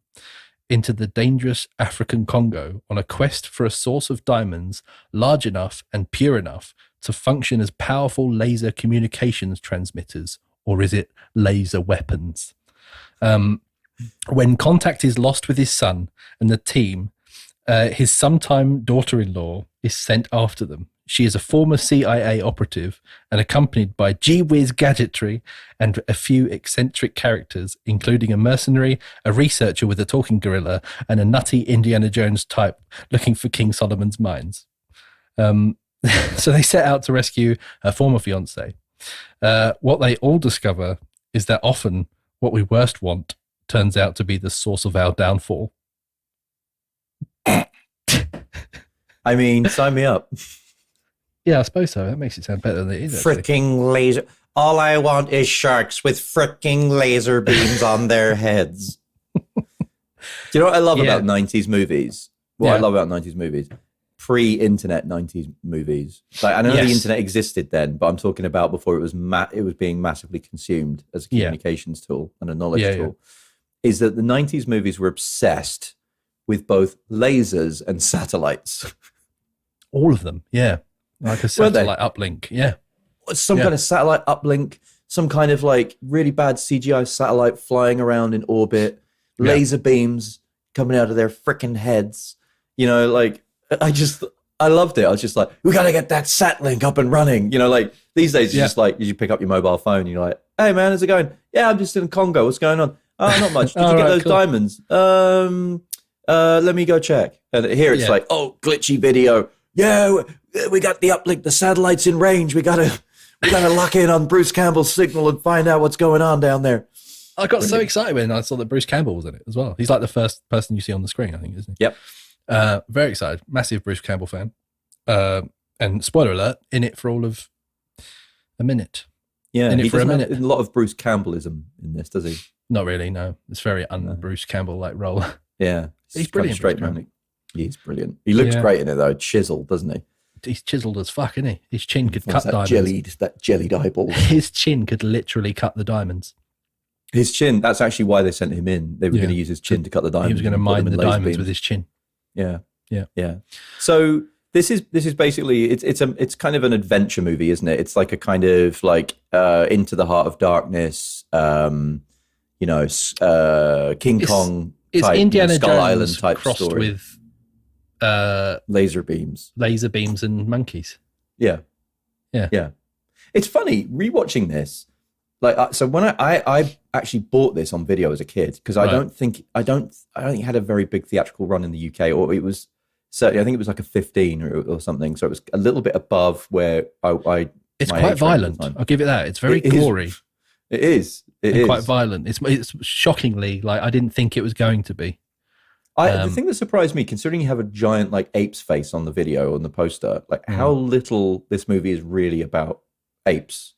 into the dangerous African Congo on a quest for a source of diamonds large enough and pure enough to function as powerful laser communications transmitters, or is it laser weapons? When contact is lost with his son and the team, his sometime daughter-in-law is sent after them. She is a former CIA operative and accompanied by gee-whiz gadgetry and a few eccentric characters, including a mercenary, a researcher with a talking gorilla, and a nutty Indiana Jones type looking for King Solomon's mines. So they set out to rescue her former fiance. What they all discover is that often what we worst want turns out to be the source of our downfall. I mean, sign me up. Yeah, I suppose so. That makes it sound better than it is. Actually. Fricking laser. All I want is sharks with fricking laser beams on their heads. Do you know what I love about 90s movies? What I love about 90s movies? Pre-internet 90s movies. Like, I know the internet existed then, but I'm talking about before it was being massively consumed as a communications tool and a knowledge tool. Is that the 90s movies were obsessed with both lasers and satellites. All of them, yeah. Like a satellite uplink, Some kind of satellite uplink, some kind of like really bad CGI satellite flying around in orbit, laser beams coming out of their freaking heads. You know, like, I loved it. I was just like, we got to get that sat link up and running. You know, like these days, it's just like, you pick up your mobile phone and you're like, hey man, how's it going? Yeah, I'm just in Congo. What's going on? Oh, not much. Did you get those diamonds? Let me go check. And here it's like, oh, glitchy video. Yeah, we got the uplink. The satellite's in range. We gotta lock in on Bruce Campbell's signal and find out what's going on down there. I got so excited when I saw that Bruce Campbell was in it as well. He's like the first person you see on the screen, I think, isn't he? Yep. Very excited. Massive Bruce Campbell fan. And spoiler alert, in it for all of a minute. Yeah, in it for a minute. A lot of Bruce Campbellism in this, does he? Not really, no. It's very un-Bruce Campbell-like role. Yeah. He's brilliant. Straight man. He's brilliant. He looks great in it, though. Chiseled, doesn't he? He's chiseled as fuck, isn't he? His chin could cut diamonds. That jellied eyeball. His chin could literally cut the diamonds. His chin, that's actually why they sent him in. They were going to use his chin to cut the diamonds. He was going to mine the diamonds with his chin. Yeah. So this is basically, it's kind of an adventure movie, isn't it? It's like a kind of like Into the Heart of Darkness, King Kong type, Indiana Skull Jones Island type crossed story. With laser beams and monkeys. Yeah. It's funny rewatching this. Like, so when I actually bought this on video as a kid, because I don't think it had a very big theatrical run in the UK, or it was certainly, I think it was like a 15 or something. So it was a little bit above where it's quite violent. I'll give it that. It's very gory. It is. It is quite violent. It's shockingly, like, I didn't think it was going to be. The thing that surprised me, considering you have a giant like ape's face on the video, on the poster, like how little this movie is really about apes.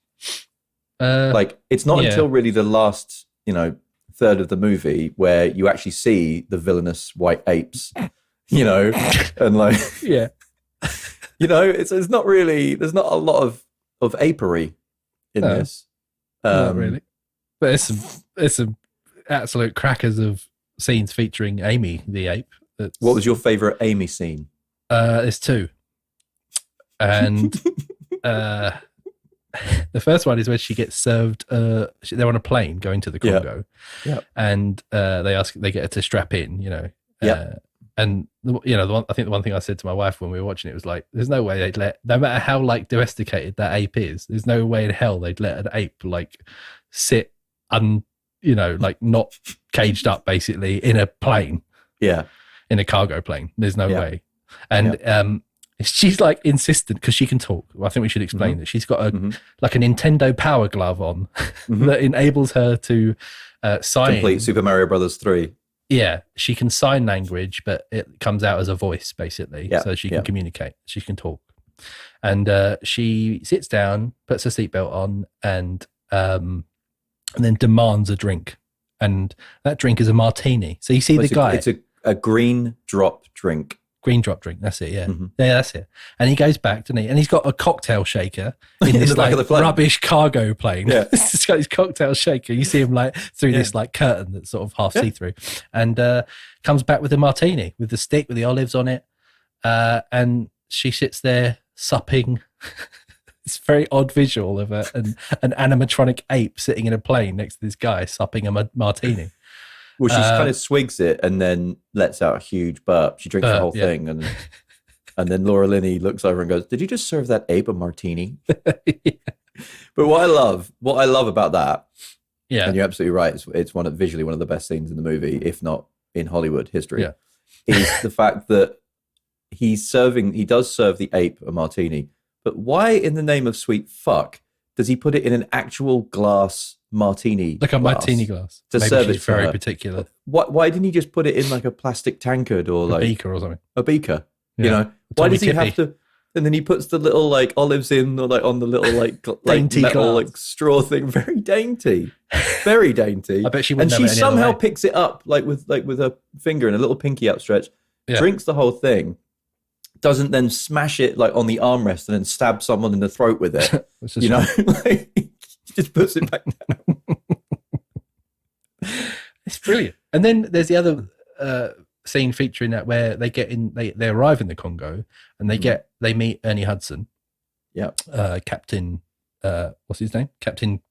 Like, it's not until really the last, third of the movie where you actually see the villainous white apes, and like, it's not really, there's not a lot of apery in this. Not really. But there's some absolute crackers of scenes featuring Amy the ape. What was your favorite Amy scene? There's two. And the first one is when she gets served. They're on a plane going to the Congo, and they get her to strap in. And the one thing I said to my wife when we were watching it was like, "There's no way they'd no matter how like domesticated that ape is, there's no way in hell they'd let an ape like sit like not caged up basically in a plane, in a cargo plane. There's no way." And she's like insistent because she can talk. I think we should explain that she's got like a Nintendo Power Glove on that enables her to sign. Complete Super Mario Brothers 3. Yeah, she can sign language, but it comes out as a voice basically, so she can communicate. She can talk, and she sits down, puts her seatbelt on, and then demands a drink, and that drink is a martini. So you see the guy. It's a green drop drink. Green drop drink, that's it, yeah. Yeah, that's it. And he goes back, doesn't he? And he's got a cocktail shaker in this like rubbish cargo plane. Yeah. He's got his cocktail shaker. You see him like through this like curtain that's sort of half see-through. And comes back with a martini, with the stick, with the olives on it. And she sits there supping. It's a very odd visual of an animatronic ape sitting in a plane next to this guy supping a martini. Well, she kind of swigs it and then lets out a huge burp. She drinks the whole thing, and then Laura Linney looks over and goes, "Did you just serve that ape a martini?" But what I love about that, and you're absolutely right, it's visually one of the best scenes in the movie, if not in Hollywood history, is the fact that he does serve the ape a martini, but why in the name of sweet fuck does he put it in an actual glass martini Like a glass martini glass. to Maybe serve she's it for very her? particular. Why didn't he just put it in like a plastic tankard or A like beaker or something. a beaker? Yeah. You know, why Tommy does he have Tippy. to? And then he puts the little like olives in, or like on the little like Dainty metal glass. like straw thing. Very dainty, very dainty. I bet she And wouldn't she have it any other somehow way. picks it up like with her finger and a little pinky outstretched. Yeah. Drinks the whole thing. Doesn't then smash it like on the armrest and then stab someone in the throat with it. It's just You know, like, he just puts it back down. It's brilliant. And then there's the other scene featuring that where they get in, they arrive in the Congo and they meet Ernie Hudson. Yeah. Captain, what's his name? Captain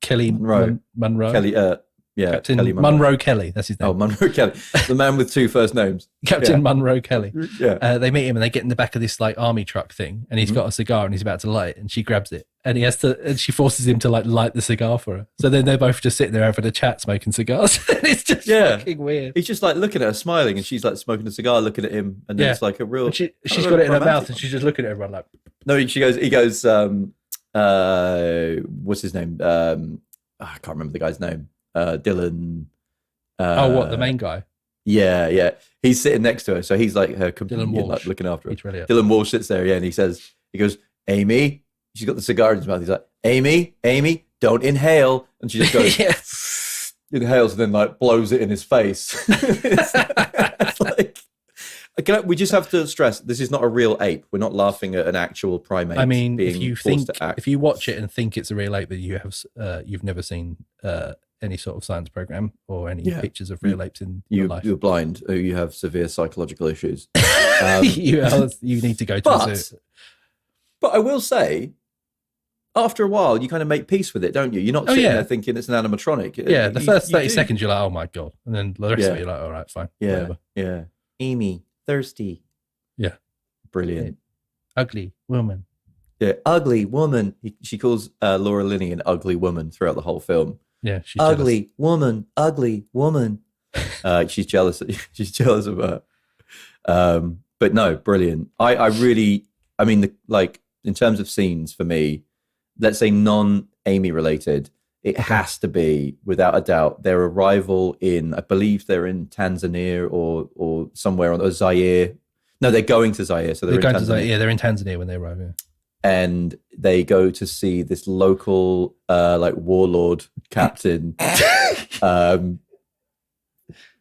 Kelly Monroe. Monroe. Kelly, yeah, Captain Kelly Monroe Kelly. That's his name. Oh, Monroe Kelly, the man with two first names. Captain yeah. Monroe Kelly. Yeah. They meet him and they get in the back of this like army truck thing, and he's got a cigar and he's about to light it, and she grabs it, and and she forces him to like light the cigar for her. So then they're both just sitting there having a chat, smoking cigars. And it's just fucking weird. He's just like looking at her, smiling, and she's like smoking a cigar, looking at him, and then it's like a real. And she's got it in her mouth, and she's just looking at everyone like. No, he goes. What's his name? I can't remember the guy's name. Dylan. What, the main guy? Yeah. He's sitting next to her, so he's like her companion, Walsh. like looking after her. He's really Dylan Walsh sits there, and he goes, Amy. She's got the cigar in his mouth. He's like, Amy, don't inhale, and she just goes, inhales, and then like blows it in his face. It's like, we just have to stress this is not a real ape. We're not laughing at an actual primate. I mean, being if you watch it and think it's a real ape, but you've never seen any sort of science program or any pictures of real apes in your life. You're blind, or you have severe psychological issues. You need to go to a zoo. But I will say, after a while, you kind of make peace with it, don't you? You're not sitting there thinking it's an animatronic. Yeah, the first 30 seconds, you're like, oh my God. And then the rest of it, you're like, all right, fine. Yeah, whatever. yeah. Amy, thirsty. Yeah. Brilliant. Ugly woman. Yeah, ugly woman. She calls Laura Linney an ugly woman throughout the whole film. Yeah, she's ugly woman. She's jealous. She's jealous of her. But no, brilliant. I mean, in terms of scenes for me, let's say non-Amy related, it has to be, without a doubt, their arrival in, I believe they're in Tanzania or somewhere or Zaire. No, they're going to Zaire. So they're going in to Zaire. Yeah, they're in Tanzania when they arrive. Yeah. And they go to see this local warlord captain,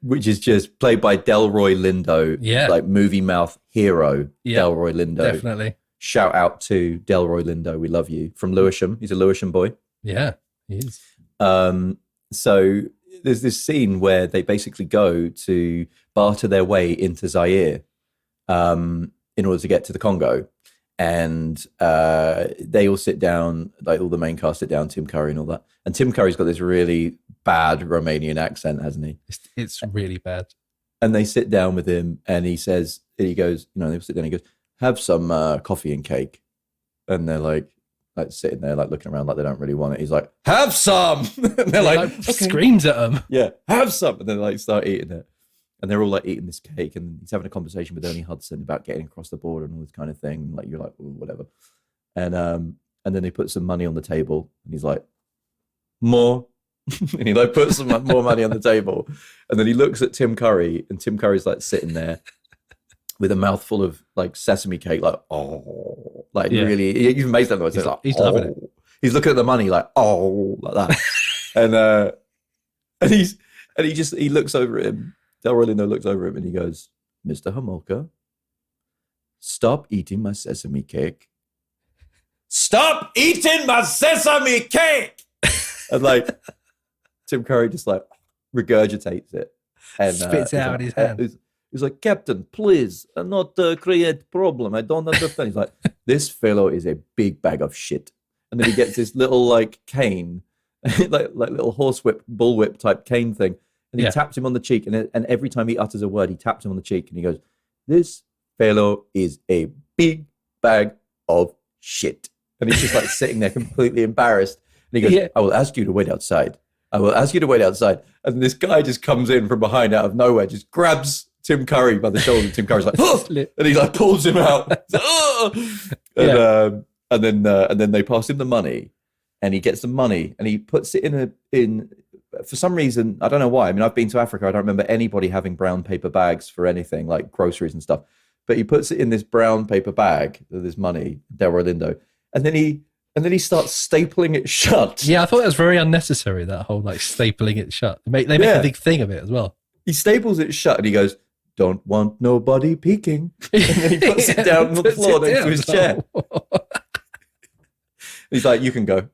which is just played by Delroy Lindo, like movie mouth hero, Delroy Lindo. Definitely. Shout out to Delroy Lindo, we love you. From Lewisham, he's a Lewisham boy. Yeah, he is. So there's this scene where they basically go to barter their way into Zaire in order to get to the Congo. And they all sit down, like all the main cast sit down, Tim Curry and all that. And Tim Curry's got this really bad Romanian accent, hasn't he? It's really bad. And they sit down with him and he goes, they sit down, he goes, have some coffee and cake. And they're like sitting there, like looking around like they don't really want it. He's like, have some. And they're like okay. Screams at them. Yeah, have some. And then they start eating it. And they're all like eating this cake, and he's having a conversation with Ernie Hudson about getting across the border and all this kind of thing. Like, you're like, ooh, whatever. And then they put some money on the table, and he's like, more. And he like puts some more money on the table. And then he looks at Tim Curry, and Tim Curry's like sitting there with a mouthful of like sesame cake, like, oh, like really, he even makes that noise. He's like, he's loving it. He's looking at the money like, oh, like that. and he looks over at him. Delroy Lindo looks over him and he goes, Mr. Homolka, stop eating my sesame cake. Stop eating my sesame cake! And like, Tim Curry just like regurgitates it. And spits it out in his hand. He's like, Captain, please, not create problem. I don't understand. He's like, this fellow is a big bag of shit. And then he gets this little like cane, like little horsewhip, bullwhip type cane thing. And he taps him on the cheek, and every time he utters a word, he taps him on the cheek, and he goes, this fellow is a big bag of shit. And he's just like sitting there completely embarrassed. And he goes, I will ask you to wait outside. I will ask you to wait outside. And this guy just comes in from behind out of nowhere, just grabs Tim Curry by the shoulder. Tim Curry's like, oh! And he like pulls him out. Like, oh! And then they pass him the money, and he gets the money, and he puts it in for some reason, I don't know why. I mean, I've been to Africa. I don't remember anybody having brown paper bags for anything like groceries and stuff. But he puts it in this brown paper bag, this money, Delroy Lindo, and then he starts stapling it shut. Yeah, I thought it was very unnecessary, that whole like stapling it shut. They make a big thing of it as well. He staples it shut, and he goes, "Don't want nobody peeking." And then he puts it down on the floor next to his chair. He's like, "You can go,"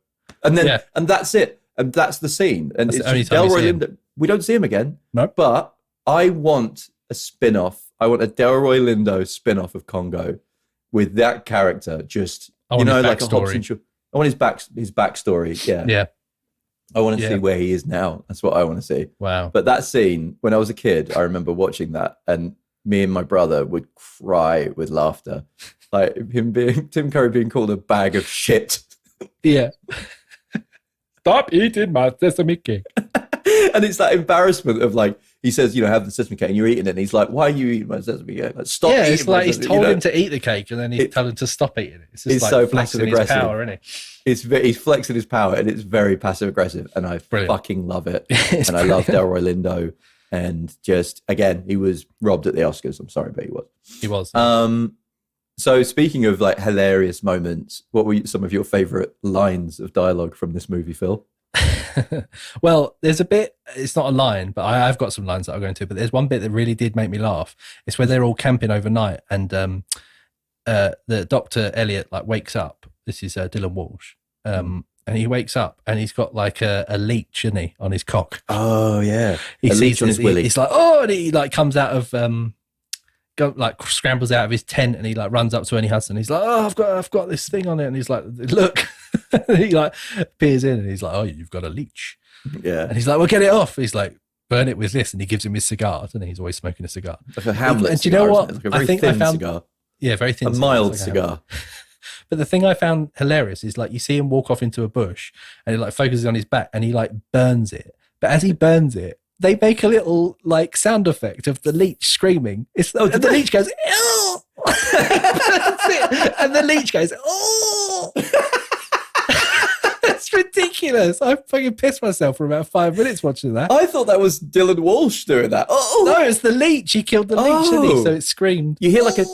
and then and that's it. And that's the scene. And that's it's Delroy Lindo. We don't see him again. No. But I want a spin-off. I want a Delroy Lindo spin-off of Congo with that character. Just, like a Hudson. I want his backstory. Yeah. Yeah. I want to see where he is now. That's what I want to see. Wow. But that scene, when I was a kid, I remember watching that, and me and my brother would cry with laughter. Like Tim Curry being called a bag of shit. Yeah. Stop eating my sesame cake. And it's that embarrassment of like, he says, have the sesame cake, and you're eating it, and he's like, "Why are you eating my sesame cake? Like, stop eating it's like he's told him to eat the cake, and then he's telling him to stop eating it. It's just like so flexing his power, isn't it? He's flexing his power, and it's very passive aggressive, and I fucking love it. And I love Delroy Lindo, and just, again, he was robbed at the Oscars. I'm sorry, but he was. He was. So speaking of like hilarious moments, what were some of your favorite lines of dialogue from this movie, Phil? Well, there's a bit, it's not a line, but I've got some lines that I'll go into, but there's one bit that really did make me laugh. It's where they're all camping overnight, and the Dr. Elliot like wakes up. This is Dylan Walsh. And he wakes up, and he's got like a leech, isn't he, on his cock? Oh yeah. He sees on his willy. He's like, oh, and he like comes out of scrambles out of his tent, and he like runs up to Ernie Hudson. He's like, "Oh, I've got this thing on it," and he's like, "Look." He like peers in, and he's like, "Oh, you've got a leech." Yeah. And he's like, "Well, get it off." He's like, "Burn it with this," and he gives him his cigar, and he's always smoking a cigar. Like a Hamlet. And do you know what? Like a very thin cigar. Yeah, very thin. A mild cigar. But the thing I found hilarious is like you see him walk off into a bush, and he like focuses on his back, and he like burns it. But as he burns it, they make a little like sound effect of the leech screaming. And the leech goes, "Oh!" And the leech goes, "Oh!" It's ridiculous. I fucking pissed myself for about 5 minutes watching that. I thought that was Dylan Walsh doing that. Oh no, it's the leech. He killed the leech, didn't he? So it screamed. You hear like a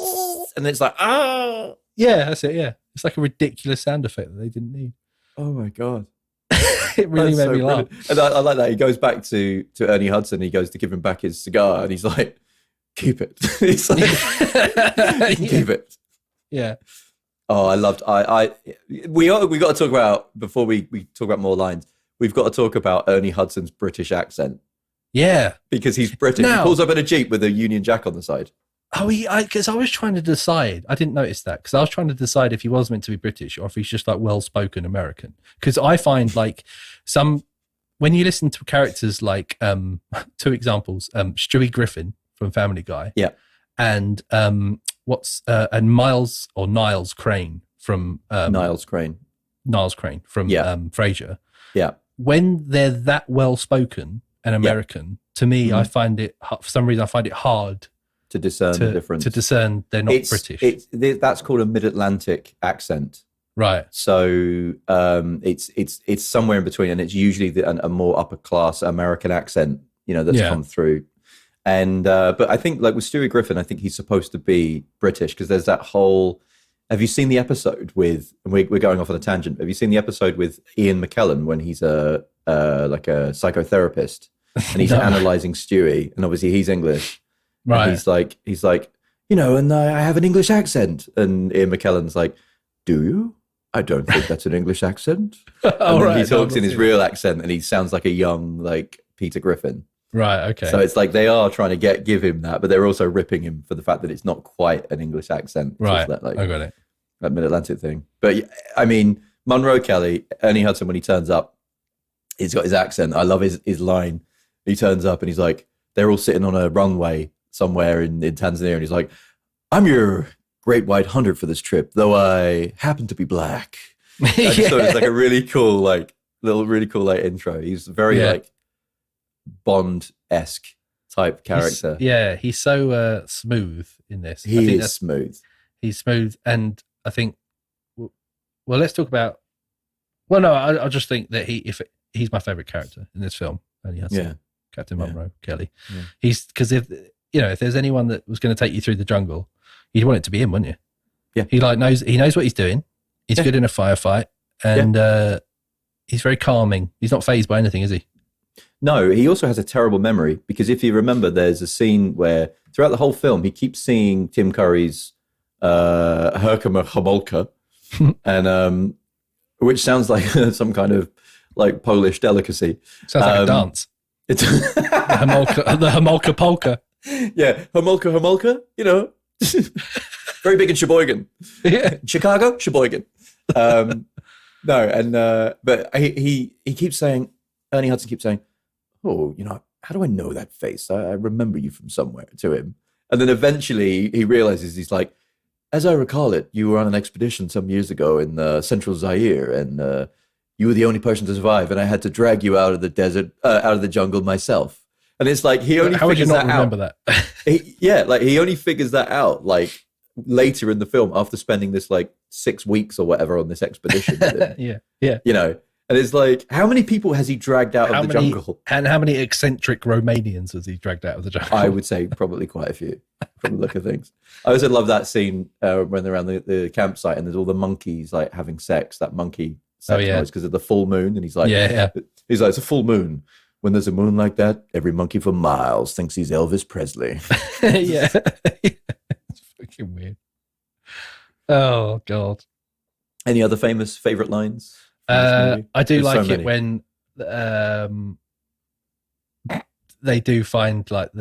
and it's like, ah. Yeah, that's it. Yeah, it's like a ridiculous sound effect that they didn't need. Oh my god. It really made me laugh. And I like that. He goes back to Ernie Hudson. He goes to give him back his cigar, and he's like, "Keep it." He's like, "Keep it." Yeah. Oh, I loved. We got to talk about, before we talk about more lines. We've got to talk about Ernie Hudson's British accent. Yeah, because he's British. He pulls up in a Jeep with a Union Jack on the side. Oh, because I was trying to decide. I didn't notice that, because I was trying to decide if he was meant to be British or if he's just like well-spoken American. Because I find like when you listen to characters like two examples, Stewie Griffin from Family Guy, yeah, and and Niles Crane from Niles Crane from Frasier. Yeah, when they're that well-spoken and American, to me, I find it, for some reason, I find it hard to discern the difference. To discern they're not British. That's called a mid-Atlantic accent, right? So it's somewhere in between, and it's usually a more upper class American accent, that's come through. And but I think like with Stewie Griffin, I think he's supposed to be British, because there's that whole. Have you seen the episode with? And we're going off on a tangent. Have you seen the episode with Ian McKellen when he's like a psychotherapist and he's analysing Stewie, and obviously he's English. Right. And he's like, and I have an English accent. And Ian McKellen's like, do you? I don't think that's an English accent. And then he talks in his real accent, and he sounds like a young, like, Peter Griffin. Right, okay. So it's like they are trying to give him that, but they're also ripping him for the fact that it's not quite an English accent. Right, that, like, I got it. That mid-Atlantic thing. But, I mean, Monroe Kelly, Ernie Hudson, when he turns up, he's got his accent. I love his line. He turns up, and he's like, they're all sitting on a runway somewhere in Tanzania, and he's like, "I'm your great white hunter for this trip, though I happen to be black." I just thought it was like a really cool, like intro. He's very like Bond-esque type character. He's so smooth in this. He is smooth. He's smooth, and I think Well, let's talk about. Well, no, I just think that he's my favorite character in this film. Ernie Hudson, Captain Monroe, Kelly. Yeah. He's because if there's anyone that was going to take you through the jungle, you'd want it to be him, wouldn't you? Yeah. He knows what he's doing. He's good in a firefight, and he's very calming. He's not fazed by anything, is he? No, he also has a terrible memory because if you remember, there's a scene where throughout the whole film he keeps seeing Tim Curry's Herkimer Homolka, and which sounds like some kind of like Polish delicacy. Sounds like a dance. It's the Homolka polka. Yeah, Homolka. You know, very big in Sheboygan. Yeah, Chicago, Sheboygan. No, and but he keeps saying, Ernie Hudson keeps saying, "Oh, how do I know that face? I remember you from somewhere." To him, and then eventually he realizes he's like, "As I recall it, you were on an expedition some years ago in central Zaire, and you were the only person to survive, and I had to drag you out of the desert, out of the jungle myself." And it's like he only how would you figures not that remember out. that? He only figures that out like later in the film after spending this like 6 weeks or whatever on this expedition with him. yeah. And it's like, how many people has he dragged out of the jungle? And how many eccentric Romanians has he dragged out of the jungle? I would say probably quite a few from the look of things. I also love that scene when they're around the campsite and there's all the monkeys like having sex, that monkey sex noise because of the full moon. And he's like, he's like, it's a full moon. When there's a moon like that, every monkey for miles thinks he's Elvis Presley. Yeah. It's fucking weird. Oh, God. Any other favorite lines? I do There's like so it when they do find like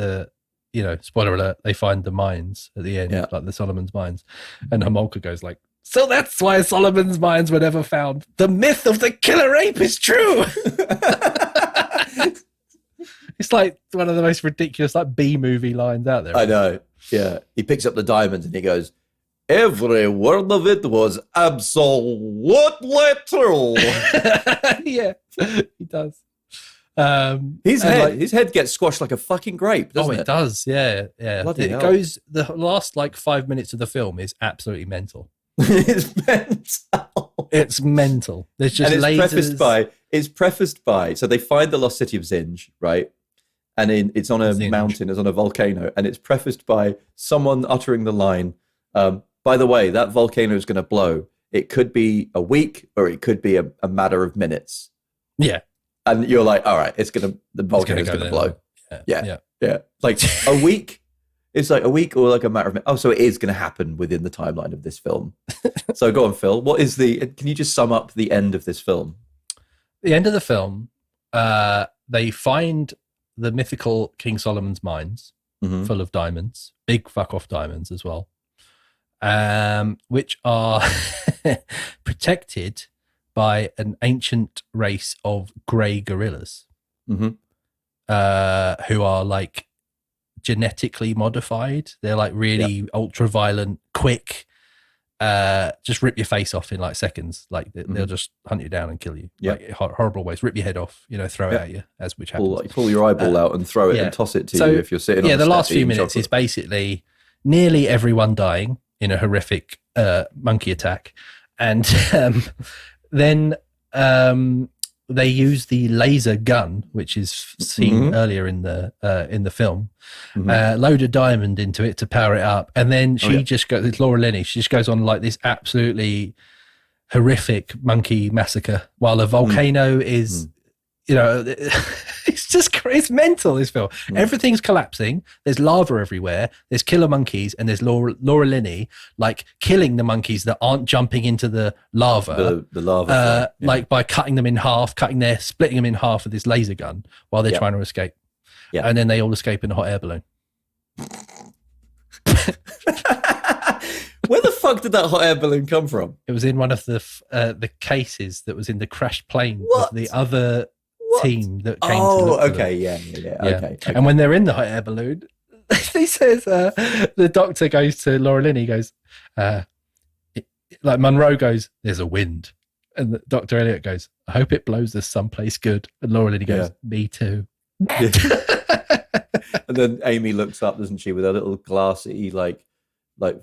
spoiler alert, they find the mines at the end, like the Solomon's mines. And Homolka goes like, "So that's why Solomon's mines were never found. The myth of the killer ape is true." It's like one of the most ridiculous like B-movie lines out there. I know. Yeah. He picks up the diamonds and he goes, "Every word of it was absolutely true." Yeah, he does. His head gets squashed like a fucking grape, doesn't it? It does. Yeah. Bloody hell. Goes, the last like 5 minutes of the film is absolutely mental. It's mental. It's mental. There's just and lasers. It's prefaced by, so they find the lost city of Zinj, right? And it's on a mountain, it's on a volcano, and it's prefaced by someone uttering the line, "By the way, that volcano is going to blow. It could be a week or it could be a matter of minutes." Yeah. And you're like, all right, the volcano is going to blow. Yeah. Like a week. It's like a week or like a matter of minutes. Oh, so it is going to happen within the timeline of this film. So go on, Phil. Can you just sum up the end of this film? The end of the film, they find the mythical King Solomon's mines full of diamonds, big fuck off diamonds as well, which are protected by an ancient race of grey gorillas who are like genetically modified. They're like really ultra violent, quick, just rip your face off in like seconds. Like they'll just hunt you down and kill you. Like horrible ways, rip your head off, throw it at you, which happens. Pull your eyeball out and throw it and toss it to you if you're sitting on the last few minutes is basically nearly everyone dying in a horrific monkey attack. And then they use the laser gun, which is seen earlier in the film, load a diamond into it to power it up, and then she just goes. It's Laura Linney. She just goes on like this absolutely horrific monkey massacre while the volcano is, it's mental. This film, everything's collapsing. There's lava everywhere. There's killer monkeys, and there's Laura Linney like killing the monkeys that aren't jumping into the lava. The lava, like by cutting them in half, splitting them in half with this laser gun while they're trying to escape. Yeah, and then they all escape in a hot air balloon. Where the fuck did that hot air balloon come from? It was in one of the cases that was in the crashed plane of the other team that came to look for them. Okay. And when they're in the hot air balloon, he says, the doctor goes to Laura Linney, he goes, like Monroe goes, "There's a wind." And Dr. Elliot goes, "I hope it blows us someplace good." And Laura Linney goes, "Me too." And then Amy looks up, doesn't she, with her little glassy, like like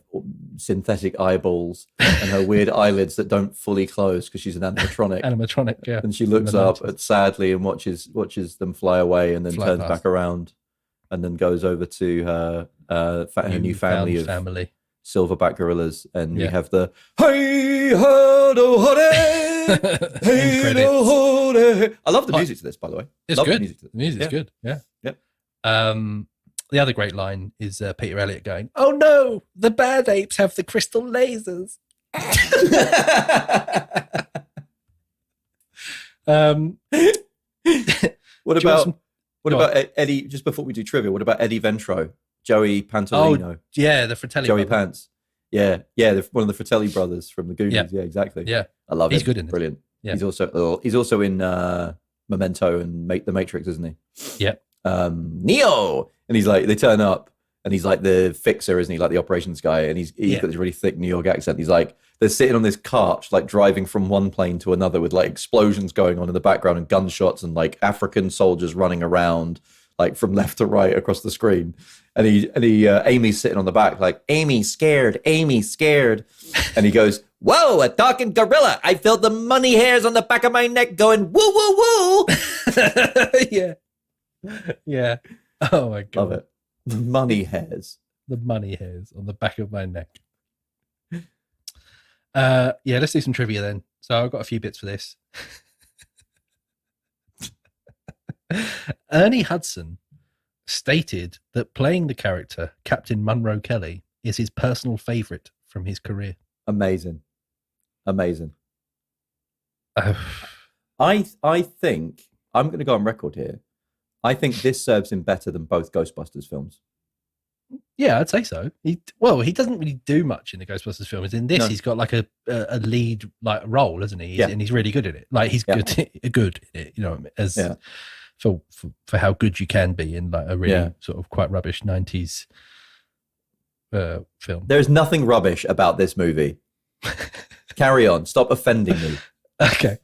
synthetic eyeballs and her weird eyelids that don't fully close because she's an animatronic. Animatronic, yeah. And she looks up sadly and watches them fly away, and then turns back around, and then goes over to her new family of silverback gorillas, and we have the hey ho do hode, hey do hode. I love the music to this, by the way. It's good. The music's good. Yeah. Yep. The other great line is Peter Elliott going, "Oh no, the bad apes have the crystal lasers." What about Eddie? Just before we do trivia, what about Eddie Ventro, Joey Pantolino? Oh, yeah, the Fratelli Joey brother. Pants. Yeah, one of the Fratelli brothers from the Goonies. Yeah, exactly. Yeah, I love him. He's good in this. Brilliant. Yeah. He's also in Memento and The Matrix, isn't he? Yeah. Neo, and he's like, they turn up, and he's like the fixer, isn't he? Like the operations guy, and he's got this really thick New York accent. He's like, they're sitting on this cart, like driving from one plane to another with like explosions going on in the background and gunshots and like African soldiers running around like from left to right across the screen. And Amy's sitting on the back like, Amy's scared. And he goes, whoa, a talking gorilla. I felt the money hairs on the back of my neck going, woo, woo, woo. Yeah. Yeah. Oh my God. Love it. The money hairs. The money hairs on the back of my neck. Let's do some trivia then. So I've got a few bits for this. Ernie Hudson stated that playing the character Captain Munro Kelly is his personal favorite from his career. Amazing. Oh. I think I'm going to go on record here. I think this serves him better than both Ghostbusters films. Yeah, I'd say so. He doesn't really do much in the Ghostbusters films. In this, he's got like a lead like role, isn't he? And he's really good at it. Like he's good in it. You know, for how good you can be in like a really sort of quite rubbish 90s film. There is nothing rubbish about this movie. Carry on. Stop offending me. Okay.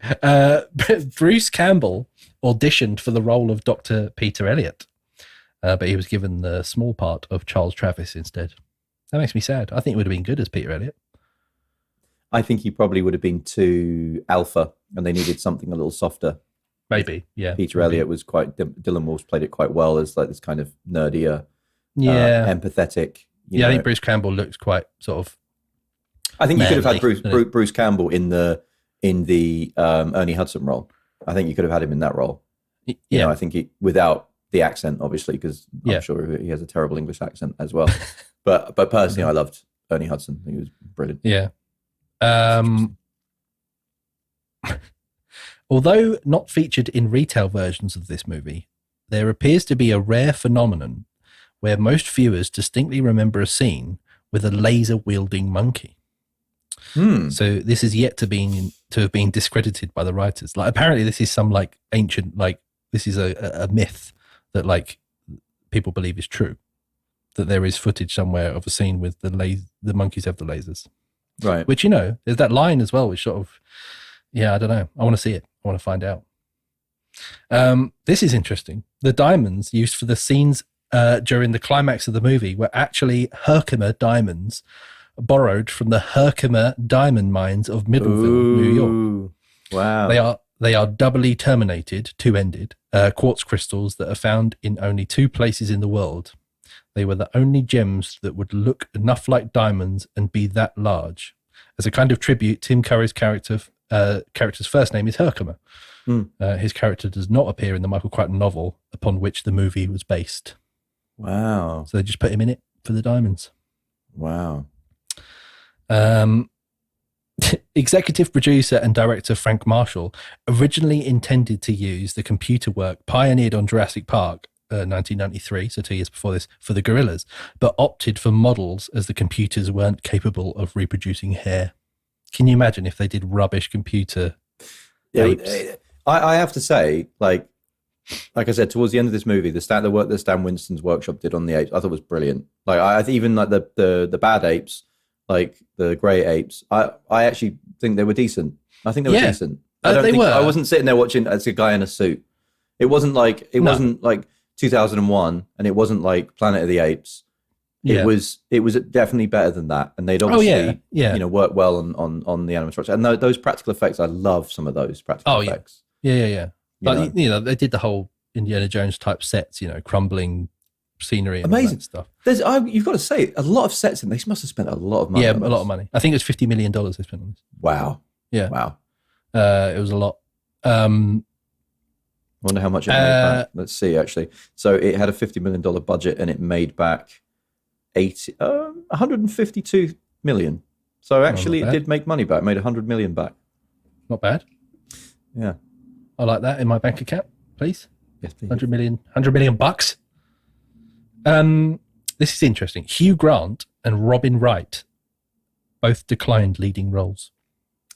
Bruce Campbell auditioned for the role of Dr. Peter Elliott, but he was given the small part of Charles Travis instead. That makes me sad. I think it would have been good as Peter Elliott. I think he probably would have been too alpha, and they needed something a little softer. Maybe, yeah. Peter Elliott was quite... Dylan Wolf's played it quite well as like this kind of nerdier, empathetic. I think Bruce Campbell looks quite sort of... I think you could have had Bruce Campbell in the Ernie Hudson role. I think you could have had him in that role. Yeah. You know, I think without the accent, obviously, because I'm sure he has a terrible English accent as well. but personally, I loved Ernie Hudson. I think he was brilliant. Yeah. Although not featured in retail versions of this movie, there appears to be a rare phenomenon where most viewers distinctly remember a scene with a laser-wielding monkey. So this is yet to have been discredited by the writers. Like apparently this is some like ancient, like this is a myth that like people believe is true, that there is footage somewhere of a scene with the monkeys have the lasers. Right. Which, you know, there's that line as well, which sort of, I don't know. I want to see it. I want to find out. This is interesting. The diamonds used for the scenes during the climax of the movie were actually Herkimer diamonds borrowed from the Herkimer diamond mines of Middleville, New York. Wow. They are doubly terminated, two-ended, quartz crystals that are found in only 2 places in the world. They were the only gems that would look enough like diamonds and be that large. As a kind of tribute, Tim Curry's character's first name is Herkimer. His character does not appear in the Michael Crichton novel upon which the movie was based. Wow. So they just put him in it for the diamonds. Wow. Executive producer and director Frank Marshall originally intended to use the computer work pioneered on Jurassic Park 1993, so 2 years before this, for the gorillas, but opted for models as the computers weren't capable of reproducing hair. Can you imagine if they did rubbish computer apes? I have to say, like I said, towards the end of this movie, the work that Stan Winston's workshop did on the apes, I thought was brilliant. Like I even like the bad apes, like the grey apes, I actually think they were decent. I think they were decent. I wasn't sitting there watching as a guy in a suit. It wasn't like 2001, and it wasn't like Planet of the Apes. Yeah. It was definitely better than that, and they'd obviously worked well on the animatronics. And those practical effects, I love some of those practical effects. Yeah. Like they did the whole Indiana Jones type sets, crumbling scenery and amazing all that stuff. You've got to say, a lot of sets in. They must have spent a lot of money. Yeah, a lot of money. I think it was $50 million they spent on this. Wow. Yeah. Wow. It was a lot. I wonder how much it made back. Let's see, actually. So it had a $50 million budget and it made back 152 million. So actually it did make money back. It made 100 million back. Not bad. Yeah. I like that in my bank account, please. Yes, please. 100 million bucks. This is interesting. Hugh Grant and Robin Wright both declined leading roles.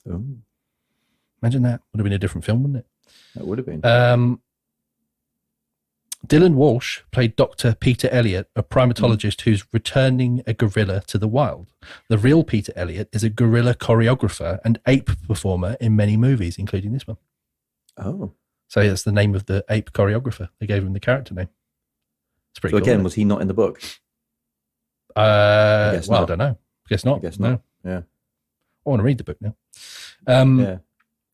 Oh. Imagine that. Would have been a different film, wouldn't it? That would have been. Dylan Walsh played Dr. Peter Elliott, a primatologist who's returning a gorilla to the wild. The real Peter Elliott is a gorilla choreographer and ape performer in many movies, including this one. Oh. So that's the name of the ape choreographer. They gave him the character name. It's pretty cool. Again, was he not in the book? I don't know. Guess not. No. Yeah. I want to read the book now. Yeah.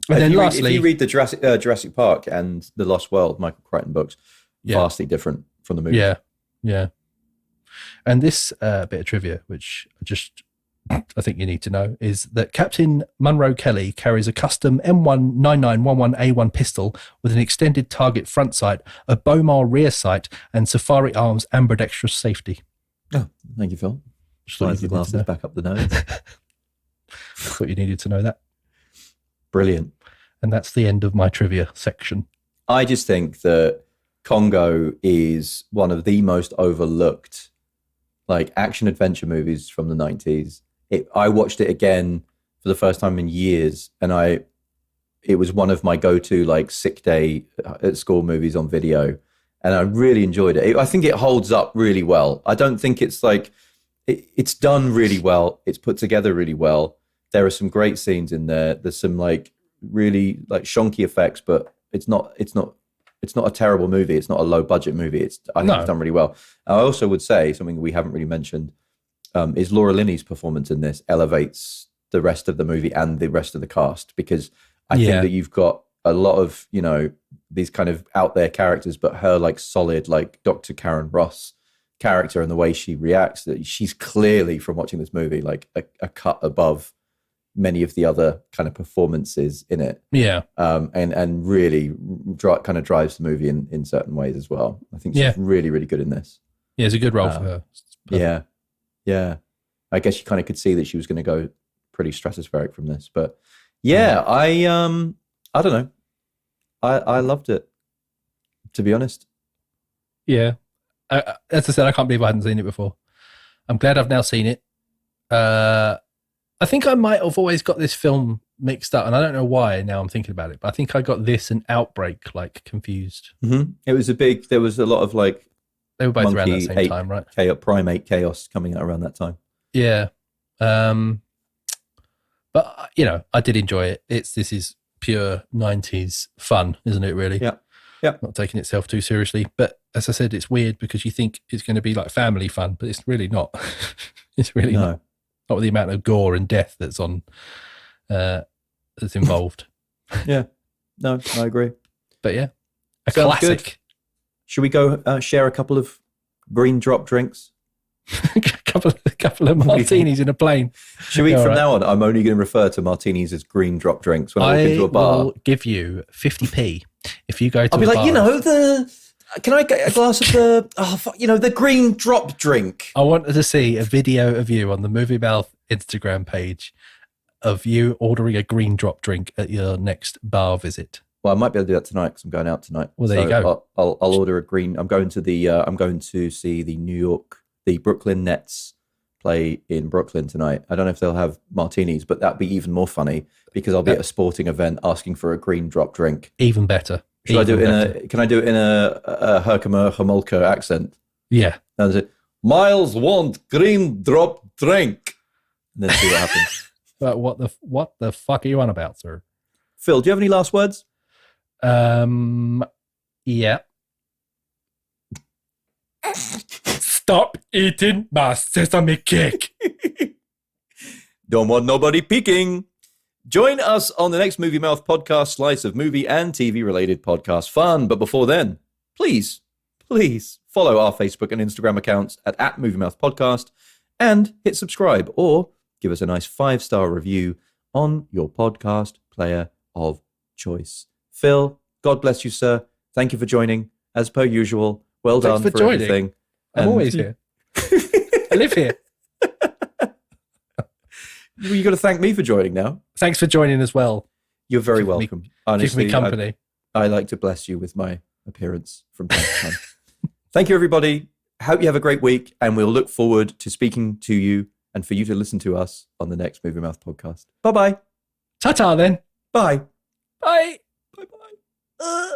And then lastly, if you read the Jurassic Park and the Lost World, Michael Crichton books, vastly different from the movie. Yeah. And this bit of trivia, which I think you need to know, is that Captain Munro Kelly carries a custom M19911A1 pistol with an extended target front sight, a Bowmar rear sight, and Safari Arms ambidextrous safety. Oh, thank you, Phil. Slides the glasses back up the nose. I thought you needed to know that. Brilliant. And that's the end of my trivia section. I just think that Congo is one of the most overlooked action adventure movies from the 90s. I watched it again for the first time in years, and it was one of my go-to sick day at school movies on video, and I really enjoyed it. I think it holds up really well. I don't think it's it's done really well. It's put together really well. There are some great scenes in there. There's some really shonky effects, but it's not a terrible movie. It's not a low budget movie. I think it's done really well. I also would say something we haven't really mentioned is Laura Linney's performance in this elevates the rest of the movie and the rest of the cast, because I think that you've got a lot of, these kind of out there characters, but her solid, Dr. Karen Ross character and the way she reacts, that she's clearly, from watching this movie, a cut above many of the other kind of performances in it. Yeah. And really kind of drives the movie in certain ways as well. I think she's really, really good in this. Yeah, it's a good role for her. Yeah. I guess you kind of could see that she was going to go pretty stratospheric from this. But I don't know. I loved it, to be honest. Yeah. As I said, I can't believe I hadn't seen it before. I'm glad I've now seen it. I think I might have always got this film mixed up, and I don't know why now I'm thinking about it, but I think I got this and Outbreak confused. Mm-hmm. There was a lot of they were both around that same time, right? Primate Chaos coming out around that time. Yeah. But I did enjoy it. This is pure 90s fun, isn't it, really? Yeah. Yeah. Not taking itself too seriously. But as I said, it's weird because you think it's going to be family fun, but it's really not. It's really not. Not with the amount of gore and death that's that's involved. Yeah. No, I agree. But yeah. Sounds classic. Good. Should we go share a couple of green drop drinks? a couple of martinis in a plane. Should we, from now on, I'm only going to refer to martinis as green drop drinks when I walk into a bar. I will give you 50p if you go to I'll be a bar. Can I get a glass of the green drop drink? I wanted to see a video of you on the Movie Mouth Instagram page of you ordering a green drop drink at your next bar visit. Well, I might be able to do that tonight because I'm going out tonight. Well, there you go. I'll order a green. I'm going to see the Brooklyn Nets play in Brooklyn tonight. I don't know if they'll have martinis, but that'd be even more funny because I'll be at a sporting event asking for a green drop drink. Even better. Can I do it in a Herkimer Homolka accent? Yeah. And say, Miles want green drop drink. And then see what happens. But what the fuck are you on about, sir? Phil, do you have any last words? Yeah. Stop eating my sesame cake. Don't want nobody peeking. Join us on the next Movie Mouth podcast, slice of movie and TV related podcast fun. But before then, please follow our Facebook and Instagram accounts at Movie Mouth Podcast and hit subscribe or give us a nice 5-star review on your podcast player of choice. Phil, God bless you, sir. Thank you for joining. As per usual, well Thanks done for for joining. everything. I'm always here. I live here. You got to thank me for joining now. Thanks for joining as well. You're very Give me- welcome. Honestly, Give me company. I like to bless you with my appearance from time to time. Thank you, everybody. Hope you have a great week, and we'll look forward to speaking to you and for you to listen to us on the next Movie Mouth podcast. Bye-bye. Ta-ta then. Bye. Bye. Bye-bye.